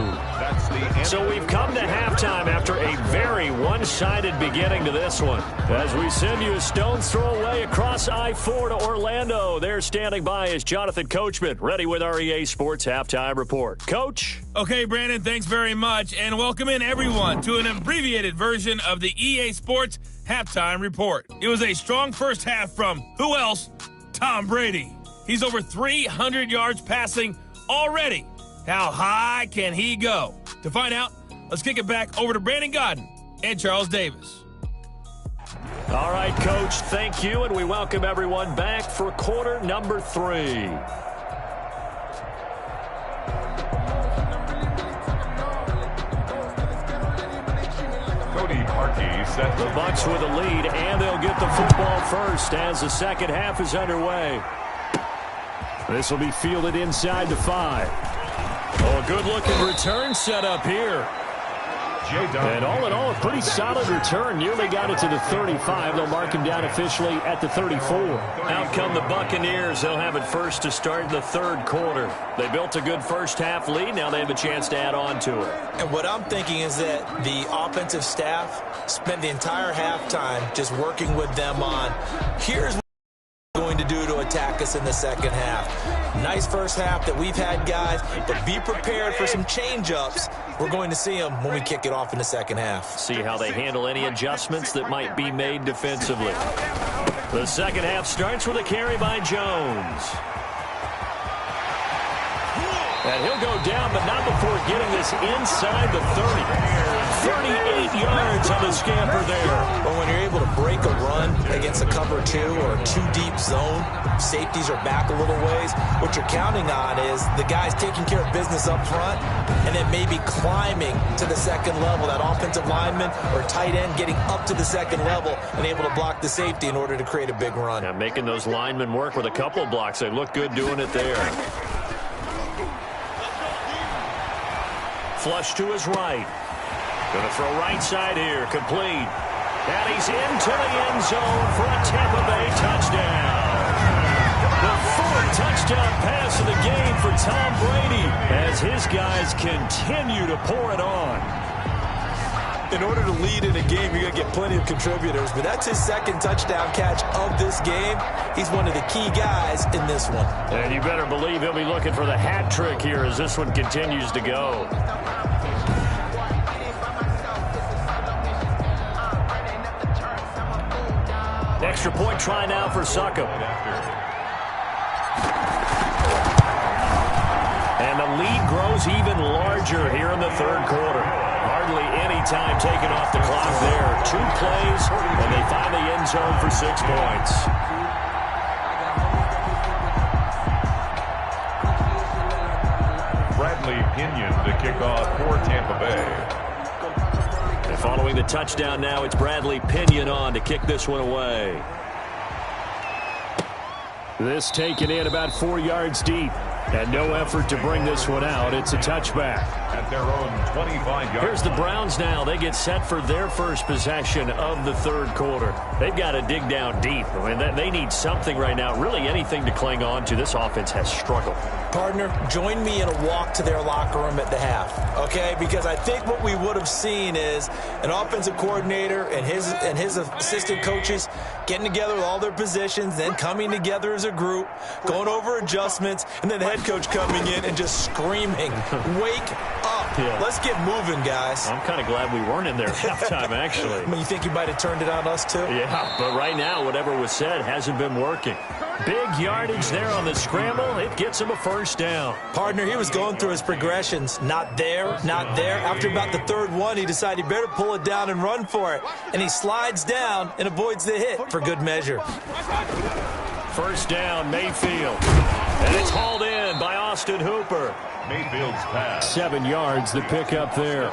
So we've come to halftime after a very one-sided beginning to this one. As we send you a stone's throw away across I-4 to Orlando. There standing by is Jonathan Coachman, ready with our EA Sports Halftime Report. Coach? Okay, Brandon, thanks very much. And welcome in, everyone, to an abbreviated version of the EA Sports Halftime Report. It was a strong first half from, who else? Tom Brady. He's over 300 yards passing already. How high can he go? To find out, let's kick it back over to Brandon Godden and Charles Davis. All right, Coach, thank you, and we welcome everyone back for quarter number 3. set. The Bucs with a lead, and they'll get the football first as the second half is underway. This will be fielded inside the 5. Oh, a good-looking return set up here. And all in all, a pretty solid return. Nearly got it to the 35. They'll mark him down officially at the 34. Out come the Buccaneers. They'll have it first to start in the third quarter. They built a good first-half lead. Now they have a chance to add on to it. And what I'm thinking is that the offensive staff spent the entire halftime just working with them on, here's what we're going to do to attack us in the second half. Nice first half that we've had, guys, but be prepared for some change-ups. We're going to see them when we kick it off in the second half. See how they handle any adjustments that might be made defensively. The second half starts with a carry by Jones. And he'll go down, but not before getting this inside the 30. 38 yards on the scamper there. But when you're able to break a run against a cover 2 or a 2-deep zone, safeties are back a little ways. What you're counting on is the guys taking care of business up front and then maybe climbing to the second level. That offensive lineman or tight end getting up to the second level and able to block the safety in order to create a big run. Now making those linemen work with a couple of blocks. They look good doing it there. Flush to his right. Going to throw right side here. Complete. And he's into the end zone for a Tampa Bay touchdown. The fourth touchdown pass of the game for Tom Brady as his guys continue to pour it on. In order to lead in a game, you're going to get plenty of contributors, but that's his second touchdown catch of this game. He's one of the key guys in this one. And you better believe he'll be looking for the hat trick here as this one continues to go. Extra point try now for Succop. And the lead grows even larger here in the third quarter. Hardly any time taken off the clock there. 2 plays, and they find the end zone for 6 points. Bradley Pinion to kick off for Tampa Bay. And following the touchdown now, it's Bradley Pinion on to kick this one away. This taken in about 4 yards deep. And no effort to bring this one out. It's a touchback. At their own 25-yard. Here's the Browns now. They get set for their first possession of the third quarter. They've got to dig down deep. I mean, they need something right now, really anything to cling on to. This offense has struggled. Partner, join me in a walk to their locker room at the half, okay? Because I think what we would have seen is an offensive coordinator and his assistant coaches getting together with all their positions, then coming together as a group, going over adjustments, and then the head coach coming in and just screaming, wake up. Yeah. Let's get moving, guys. I'm kind of glad we weren't in there at halftime, actually. I mean, you think you might have turned it on us, too? Yeah, but right now, whatever was said hasn't been working. Big yardage there on the scramble. It gets him a first down. Partner, he was going through his progressions. Not there, not there. After about the third one, he decided he better pull it down and run for it. And he slides down and avoids the hit for good measure. First down, Mayfield. And it's hauled in by Austin Hooper. Mayfield's pass. 7 yards, the pickup there.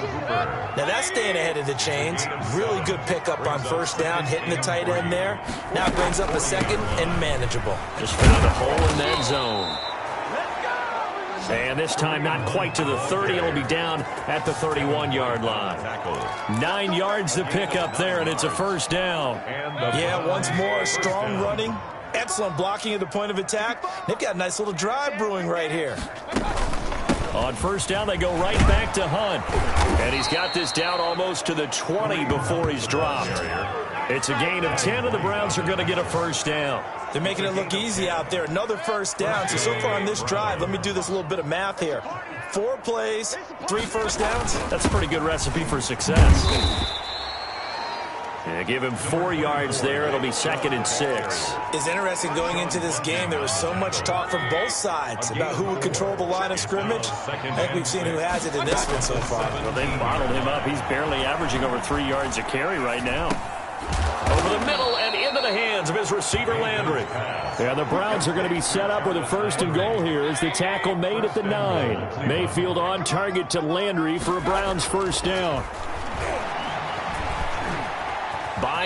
Now that's staying ahead of the chains. Really good pickup on first down, hitting the tight end there. Now brings up a second and manageable. Just found a hole in that zone. And this time not quite to the 30. It'll be down at the 31-yard line. 9 yards the pickup there, and it's a first down. Yeah, once more, strong running. Excellent blocking at the point of attack. They've got a nice little drive brewing right here. On first down, they go right back to Hunt. And he's got this down almost to the 20 before he's dropped. It's a gain of 10, and the Browns are going to get a first down. They're making it look easy out there. Another first down. So far on this drive, let me do this little bit of math here. 4 plays, 3 first downs. That's a pretty good recipe for success. Yeah, give him 4 yards there. It'll be 2nd and 6. It's interesting going into this game. There was so much talk from both sides about who would control the line of scrimmage. I think we've seen who has it in this one so far. Well, they've bottled him up. He's barely averaging over 3 yards a carry right now. Over the middle and into the hands of his receiver, Landry. Yeah, the Browns are going to be set up with a 1st and goal here as the tackle made at the 9. Mayfield on target to Landry for a Browns first down.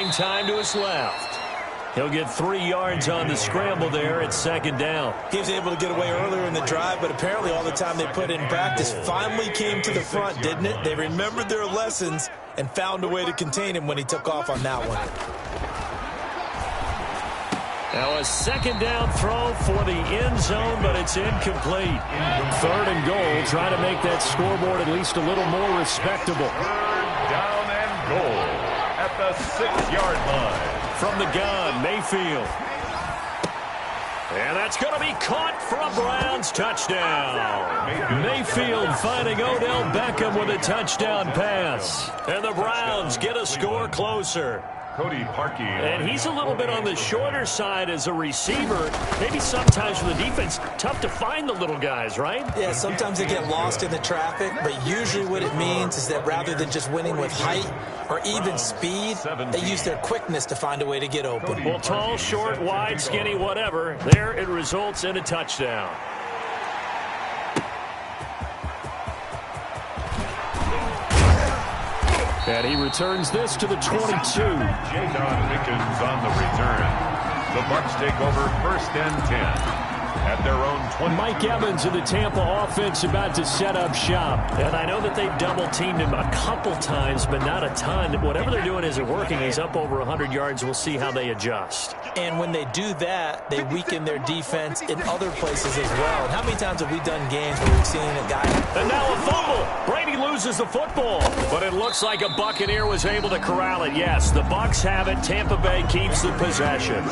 Playing time to his left. He'll get 3 yards on the scramble there at second down. He was able to get away earlier in the drive, but apparently all the time they put in practice finally came to the front, didn't it? They remembered their lessons and found a way to contain him when he took off on that one. Now a second down throw for the end zone, but it's incomplete. 3rd and goal, trying to make that scoreboard at least a little more respectable. 3rd down and goal at the 6-yard line. From the gun, Mayfield. And that's going to be caught for a Browns touchdown. Mayfield finding Odell Beckham with a touchdown pass. And the Browns get a score closer. Cody Parkey. And he's a little bit on the shorter side as a receiver. Maybe sometimes for the defense, tough to find the little guys, right? Yeah, sometimes they get lost in the traffic, but usually what it means is that rather than just winning with height or even speed, they use their quickness to find a way to get open. Well, tall, short, wide, skinny, whatever, there it results in a touchdown. And he returns this to the 22. Jadon Mickens on the return. The Bucs take over 1st and 10 at their own 20. Mike Evans of the Tampa offense about to set up shop. And I know that they've double-teamed him a couple times, but not a ton. Whatever they're doing isn't working. He's up over 100 yards. We'll see how they adjust. And when they do that, they weaken their defense in other places as well. And how many times have we done games where we've seen a guy... And now a fumble. Brady loses the football. But it looks like a Buccaneer was able to corral it. Yes, the Bucs have it. Tampa Bay keeps the possession.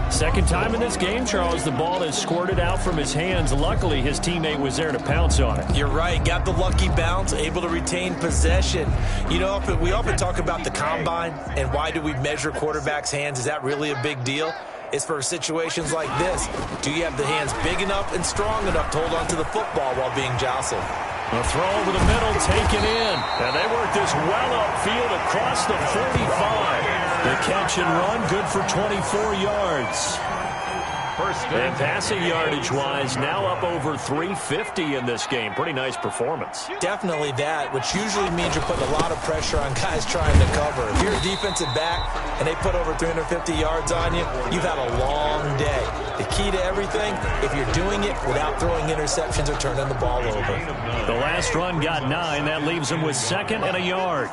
Second time in this game, Charles, the ball is squirted out from his hands. Luckily, his teammate was there to pounce on it. You're right. Got the lucky bounce, able to retain possession. You know, we often talk about the combine and why do we measure quarterbacks' hands. Is that really a big deal? It's for situations like this. Do you have the hands big enough and strong enough to hold on to the football while being jostled? A throw over the middle, taken in. And they work this well upfield across the 45. The catch and run, good for 24 yards. And passing yardage-wise, now up over 350 in this game. Pretty nice performance. Definitely that, which usually means you're putting a lot of pressure on guys trying to cover. If you're a defensive back and they put over 350 yards on you, you've had a long day. The key to everything, if you're doing it without throwing interceptions or turning the ball over. The last run got 9. That leaves him with 2nd and a yard.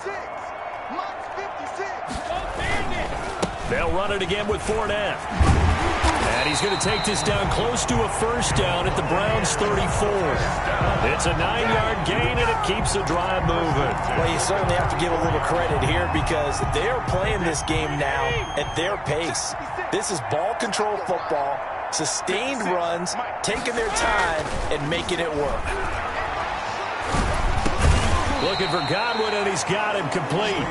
They'll run it again with Fournette. And he's going to take this down close to a 1st down at the Browns' 34. It's a 9-yard gain, and it keeps the drive moving. Well, you certainly have to give a little credit here because they're playing this game now at their pace. This is ball control football, sustained runs, taking their time, and making it work. Looking for Godwin, and he's got him complete.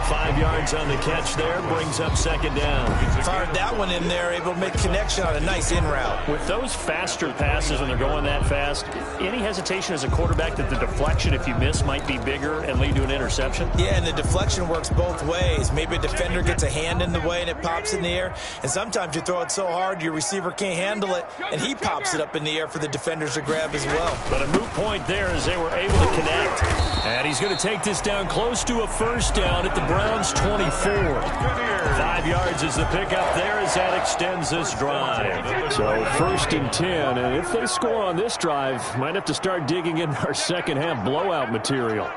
5 yards on the catch there, brings up 2nd down. Fired that one in there, able to make connection on a nice in route. With those faster passes when they're going that fast, any hesitation as a quarterback that the deflection, if you miss, might be bigger and lead to an interception? Yeah, and the deflection works both ways. Maybe a defender gets a hand in the way and it pops in the air, and sometimes you throw it so hard your receiver can't handle it, and he pops it up in the air for the defenders to grab as well. But a moot point there as they were able to connect. And he's going to take this down close to a 1st down at the Browns' 24. 5 yards is the pickup there as that extends this drive. So 1st and 10, and if they score on this drive, might have to start digging in our second half blowout material.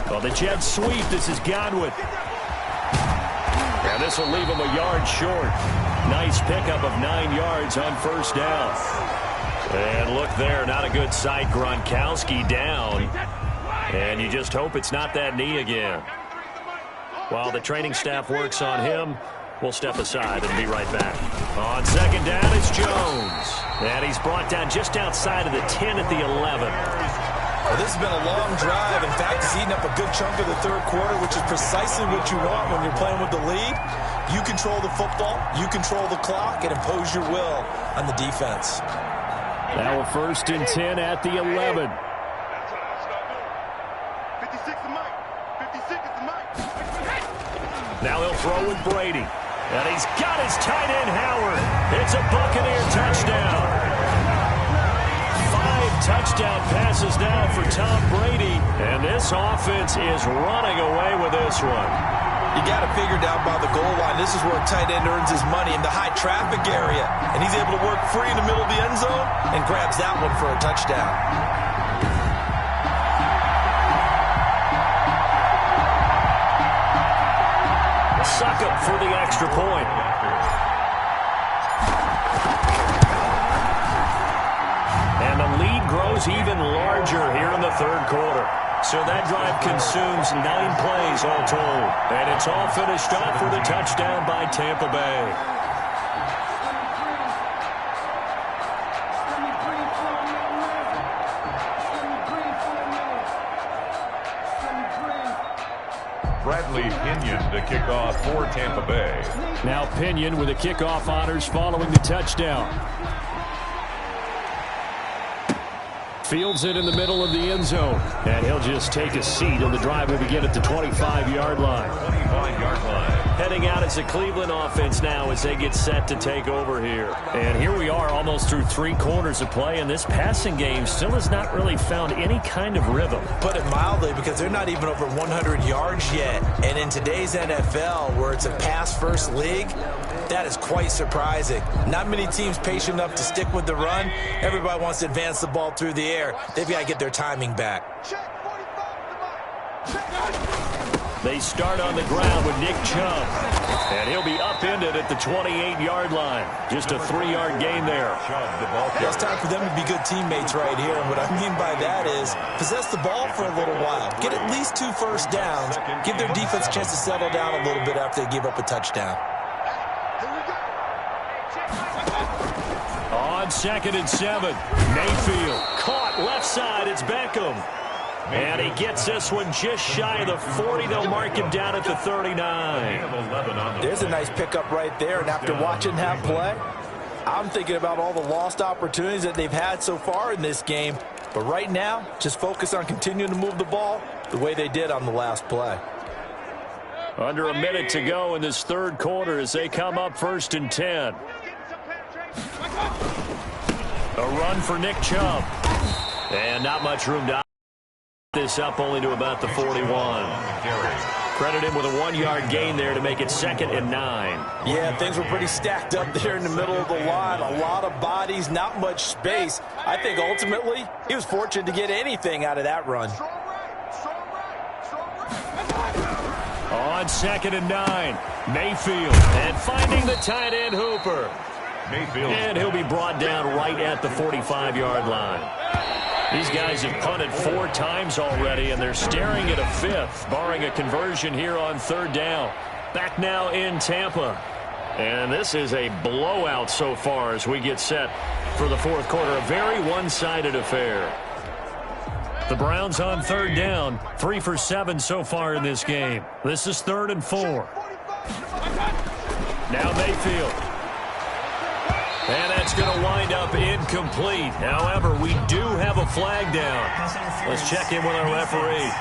Well, the jet sweep, this is Godwin. And this will leave him a yard short. Nice pickup of 9 yards on 1st down. And look there, not a good sight. Gronkowski down. And you just hope it's not that knee again. While the training staff works on him, we'll step aside and be right back. On 2nd down, it's Jones. And he's brought down just outside of the 10 at the 11. Well, this has been a long drive. In fact, it's eaten up a good chunk of the 3rd quarter, which is precisely what you want when you're playing with the lead. You control the football, you control the clock, and impose your will on the defense. Now a 1st and 10 at the 11. Now he'll throw with Brady. And he's got his tight end, Howard. It's a Buccaneer touchdown. 5 touchdown passes now for Tom Brady, and this offense is running away with this one. You got to figure down by the goal line. This is where a tight end earns his money, in the high traffic area. And he's able to work free in the middle of the end zone and grabs that one for a touchdown. Suck up for the extra point. And the lead grows even larger here in the third quarter. So that drive consumes 9 plays all told. And it's all finished off with a touchdown by Tampa Bay. Bradley Pinion to kick off for Tampa Bay. Now Pinion with the kickoff honors following the touchdown. Fields it in the middle of the end zone. And he'll just take a seat, and the drive will begin at the 25-yard line. 25-yard line. Heading out as a Cleveland offense now as they get set to take over here. And here we are almost through 3 quarters of play, and this passing game still has not really found any kind of rhythm. Put it mildly, because they're not even over 100 yards yet. And in today's NFL, where it's a pass-first league, that is quite surprising. Not many teams patient enough to stick with the run. Everybody wants to advance the ball through the air. They've got to get their timing back. They start on the ground with Nick Chubb. And he'll be upended at the 28-yard line. Just a 3-yard gain there. It's time for them to be good teammates right here. And what I mean by that is possess the ball for a little while. Get at least 2 first downs. Give their defense a chance to settle down a little bit after they give up a touchdown. On 2nd and 7, Mayfield caught left side. It's Beckham. And he gets this one just shy of the 40. They'll mark him down at the 39. There's a nice pickup right there. And after watching that play, I'm thinking about all the lost opportunities that they've had so far in this game. But right now, just focus on continuing to move the ball the way they did on the last play. Under a minute to go in this third quarter as they come up 1st and 10. A run for Nick Chubb. And not much room to this up, only to about the 41. Credit him with a 1-yard gain there to make it 2nd and 9. Yeah, things were pretty stacked up there in the middle of the line. A lot of bodies, not much space. I think ultimately he was fortunate to get anything out of that run. On 2nd and 9, Mayfield. And finding the tight end Hooper. Mayfield. And he'll be brought down right at the 45-yard line. These guys have punted 4 times already, and they're staring at a 5th, barring a conversion here on 3rd down. Back now in Tampa. And this is a blowout so far as we get set for the 4th quarter. A very one-sided affair. The Browns on 3rd down. 3 for 7 so far in this game. This is 3rd and 4. Now Mayfield. And that's going to wind up incomplete. However, we do have a flag down. Let's check in with our referee.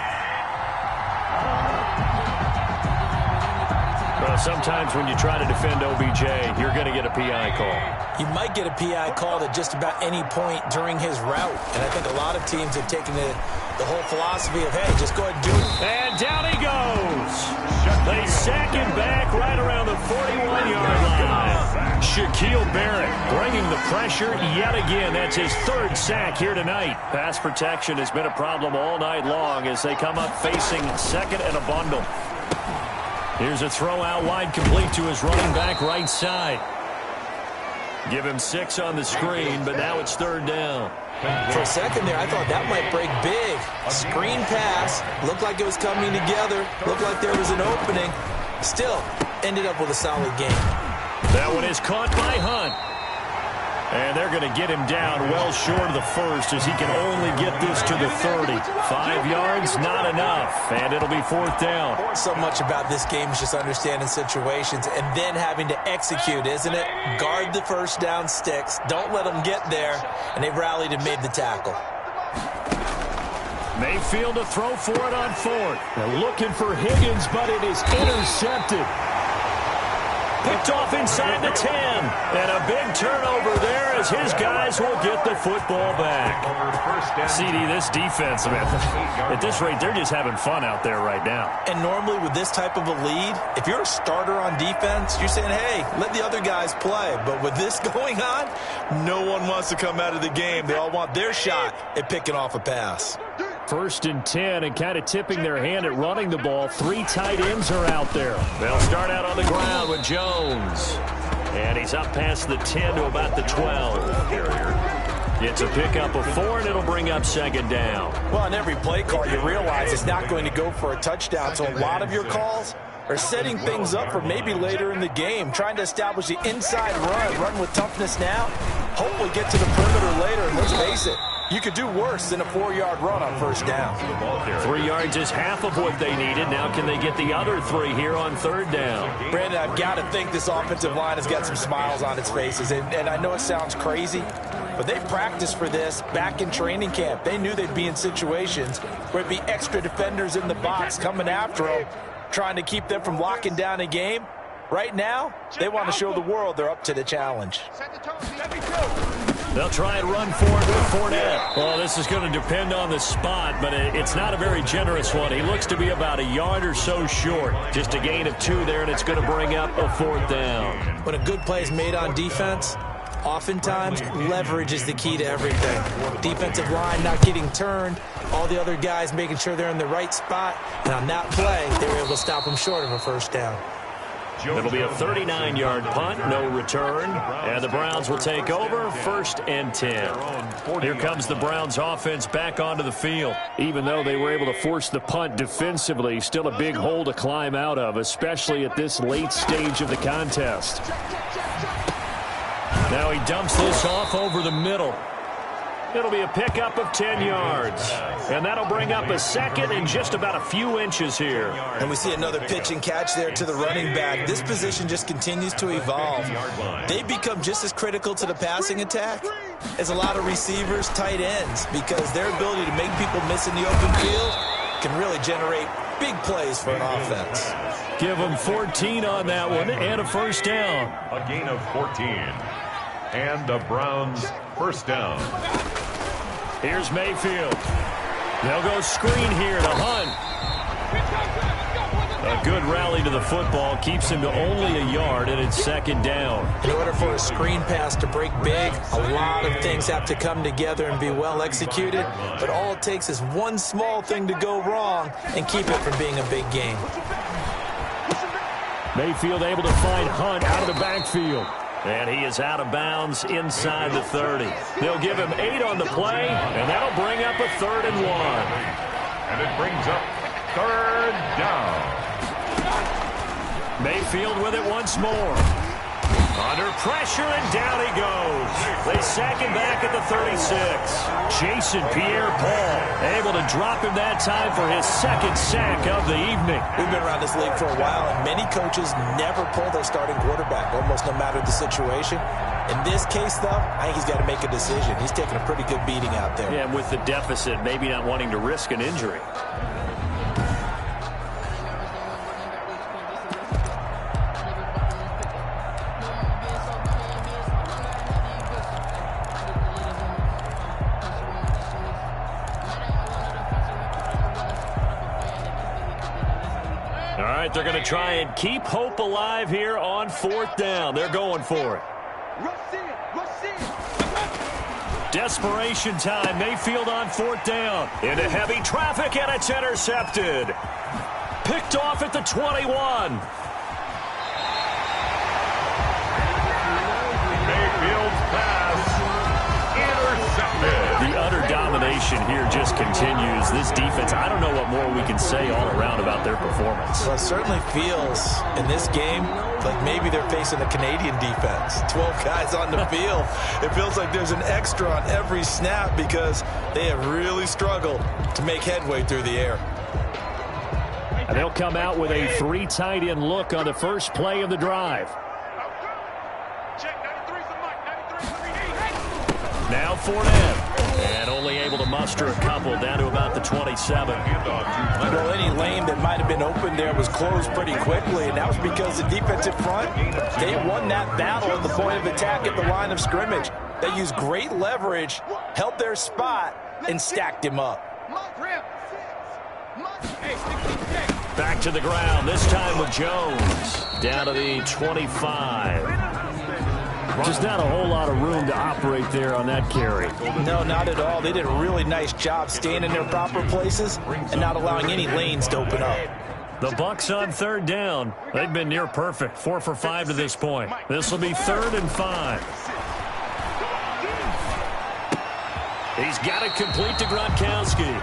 Well, sometimes when you try to defend OBJ, you're going to get a PI call. You might get a PI called at just about any point during his route. And I think a lot of teams have taken the whole philosophy of, hey, just go ahead and do it. And down he goes. They sack him back right around the 41-yard line. Shaquille Barrett bringing the pressure yet again. That's his 3rd sack here tonight. Pass protection has been a problem all night long as they come up facing 2nd and a bundle. Here's a throw out wide, complete to his running back right side. Give him 6 on the screen, but now it's 3rd down. For a second there, I thought that might break big. Screen pass. Looked like it was coming together. Looked like there was an opening. Still, ended up with a solid game. That one is caught by Hunt. And they're going to get him down well short of the 1st as he can only get this to the 30. 5 yards, not enough. And it'll be 4th down. So much about this game is just understanding situations and then having to execute, isn't it? Guard the first down sticks. Don't let them get there. And they rallied and made the tackle. Mayfield to throw for it on 4th. They're looking for Higgins, but it is intercepted. Picked off inside the 10. And a big turnover there as his guys will get the football back. CD, this defense, man, at this rate, they're just having fun out there right now. And normally with this type of a lead, if you're a starter on defense, you're saying, hey, let the other guys play. But with this going on, no one wants to come out of the game. They all want their shot at picking off a pass. 1st and 10, and kind of tipping their hand at running the ball. 3 tight ends are out there. They'll start out on the ground with Jones. And he's up past the 10 to about the 12. It's a pickup of 4, and it'll bring up 2nd down. Well, on every play call, you realize it's not going to go for a touchdown. So a lot of your calls are setting things up for maybe later in the game, trying to establish the inside run with toughness now, hopefully get to the perimeter later. And let's face it, you could do worse than a 4-yard run on 1st down. 3 yards is half of what they needed. Now can they get the other 3 here on 3rd down? Brandon, I've got to think this offensive line has got some smiles on its faces. And I know it sounds crazy, but they practiced for this back in training camp. They knew they'd be in situations where it'd be extra defenders in the box coming after them, trying to keep them from locking down a game. Right now, they want to show the world they're up to the challenge. They'll try and run forward with Fournette. Well, this is going to depend on the spot, but it's not a very generous one. He looks to be about a yard or so short. Just a gain of 2 there, and it's going to bring up a 4th down. When a good play is made on defense, oftentimes leverage is the key to everything. Defensive line not getting turned, all the other guys making sure they're in the right spot, and on that play, they were able to stop them short of a 1st down. It'll be a 39-yard punt, no return, and the Browns will take over 1st and 10. Here comes the Browns offense back onto the field. Even though they were able to force the punt defensively, still a big hole to climb out of, especially at this late stage of the contest. Now he dumps this off over the middle. It'll be a pickup of 10 yards. And that'll bring up a 2nd and just about a few inches here. And we see another pitch and catch there to the running back. This position just continues to evolve. They become just as critical to the passing attack as a lot of receivers, tight ends, because their ability to make people miss in the open field can really generate big plays for an offense. Give them 14 on that one and a 1st down. A gain of 14. And the Browns 1st down. Here's Mayfield. They'll go screen here to Hunt. A good rally to the football keeps him to only a yard, and it's 2nd down. In order for a screen pass to break big, a lot of things have to come together and be well executed. But all it takes is one small thing to go wrong and keep it from being a big game. Mayfield able to find Hunt out of the backfield. And he is out of bounds inside the 30. They'll give him 8 on the play, and that'll bring up a 3rd and 1. And it brings up 3rd down. Mayfield with it once more. Under pressure, and down he goes. They sack him back at the 36. Jason Pierre-Paul able to drop him that time for his 2nd sack of the evening. We've been around this league for a while, and many coaches never pull their starting quarterback, almost no matter the situation. In this case, though, I think he's got to make a decision. He's taking a pretty good beating out there. Yeah, and with the deficit, maybe not wanting to risk an injury. They're going to try and keep hope alive here on 4th down. They're going for it. Desperation time. Mayfield on 4th down. Into heavy traffic, and it's intercepted. Picked off at the 21. Mayfield's pass intercepted. The utter domination here just continues. This defense, I don't know what more we can say all around about their performance. Well, it certainly feels in this game like maybe they're facing a Canadian defense. 12 guys on the field. It feels like there's an extra on every snap because they have really struggled to make headway through the air. And they'll come out with a 3 tight end look on the first play of the drive. Now Fournette. And only able to muster muster a couple down to about the 27. Well, any lane that might have been open there was closed pretty quickly, and that was because the defensive front, they won that battle at the point of attack at the line of scrimmage. They used great leverage, held their spot, and stacked him up. Back to the ground, this time with Jones. Down to the 25. Just not a whole lot of room to operate there on that carry. No, not at all. They did a really nice job staying in their proper places and not allowing any lanes to open up. The Bucs on third down. They've been near perfect. 4 for 5 to this point. This will be 3rd and 5. He's got it complete to Gronkowski.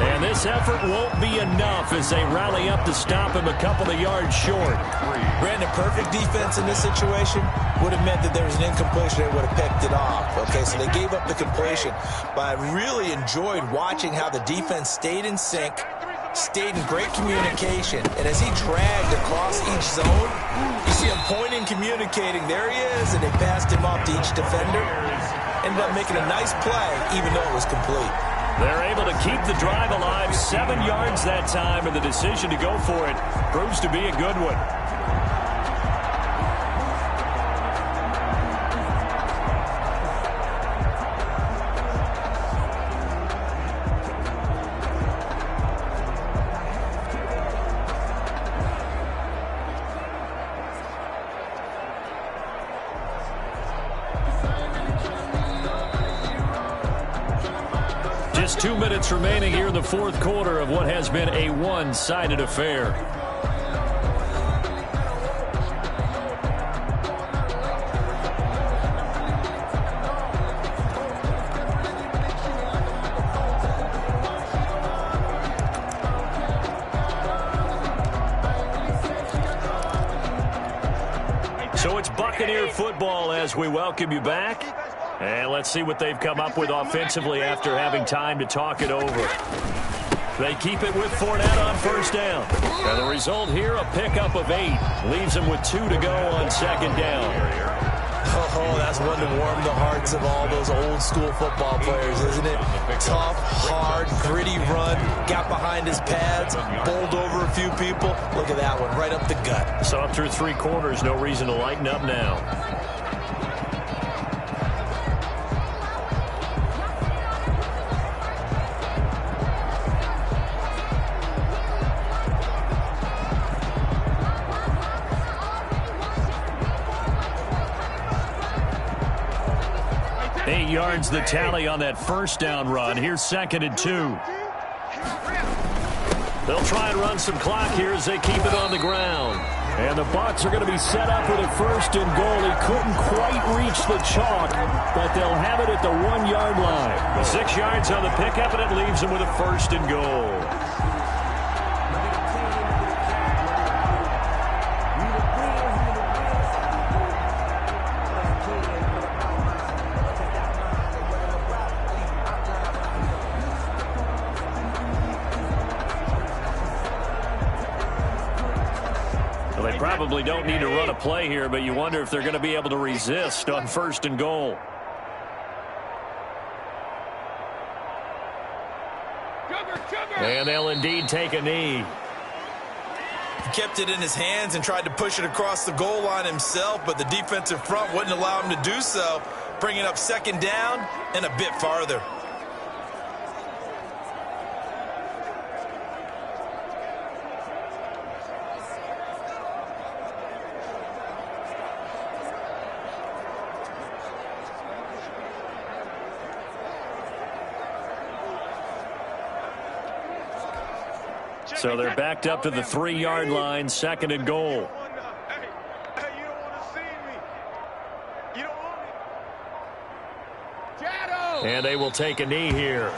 And this effort won't be enough as they rally up to stop him a couple of yards short. Brandon, perfect defense in this situation would have meant that there was an incompletion. They would have picked it off. Okay, so they gave up the completion. But I really enjoyed watching how the defense stayed in sync, stayed in great communication. And as he dragged across each zone, you see him pointing, communicating. There he is, and they passed him off to each defender. Ended up making a nice play, even though it was complete. They're able to keep the drive alive, 7 yards that time, and the decision to go for it proves to be a good one. Just 2 minutes remaining here in the fourth quarter of what has been a one-sided affair. So it's Buccaneer football as we welcome you back. And let's see what they've come up with offensively after having time to talk it over. They keep it with Fournette on first down. And the result here, a pickup of 8. Leaves them with 2 to go on second down. Oh, that's one to warm the hearts of all those old school football players, isn't it? Tough, hard, gritty run. Got behind his pads, bowled over a few people. Look at that one, right up the gut. So up through 3 quarters, no reason to lighten up now. Yards the tally on that first down run. Here's 2nd and 2. They'll try and run some clock here as they keep it on the ground. And the Bucs are going to be set up with a 1st and goal. He couldn't quite reach the chalk, but they'll have it at the 1-yard line. 6 yards on the pickup, and it leaves them with a 1st and goal. Probably don't need to run a play here, but you wonder if they're going to be able to resist on 1st and goal. And they'll indeed take a knee. He kept it in his hands and tried to push it across the goal line himself, but the defensive front wouldn't allow him to do so, bringing up 2nd down and a bit farther. So they're backed up to the 3-yard line, 2nd and goal. And they will take a knee here.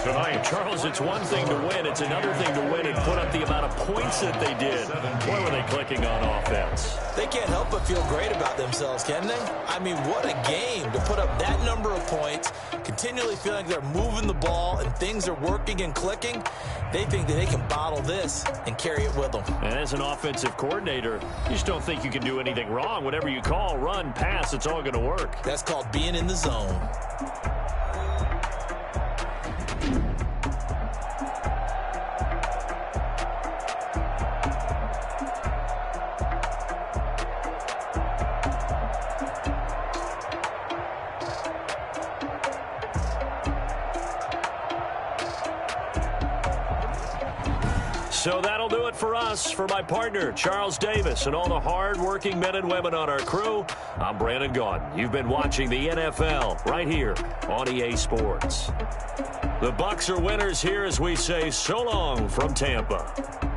Tonight, Charles, it's one thing to win. It's another thing to win and put up the amount of points that they did. Boy, were they clicking on offense. They can't help but feel great about themselves, can they? I mean, what a game to put up that number of points, continually feeling like they're moving the ball and things are working and clicking. They think that they can bottle this and carry it with them. And as an offensive coordinator, you just don't think you can do anything wrong. Whatever you call, run, pass, it's all going to work. That's called being in the zone. So that'll do it for us. For my partner, Charles Davis, and all the hard-working men and women on our crew, I'm Brandon Gaudin. You've been watching the NFL right here on EA Sports. The Bucs are winners here as we say so long from Tampa.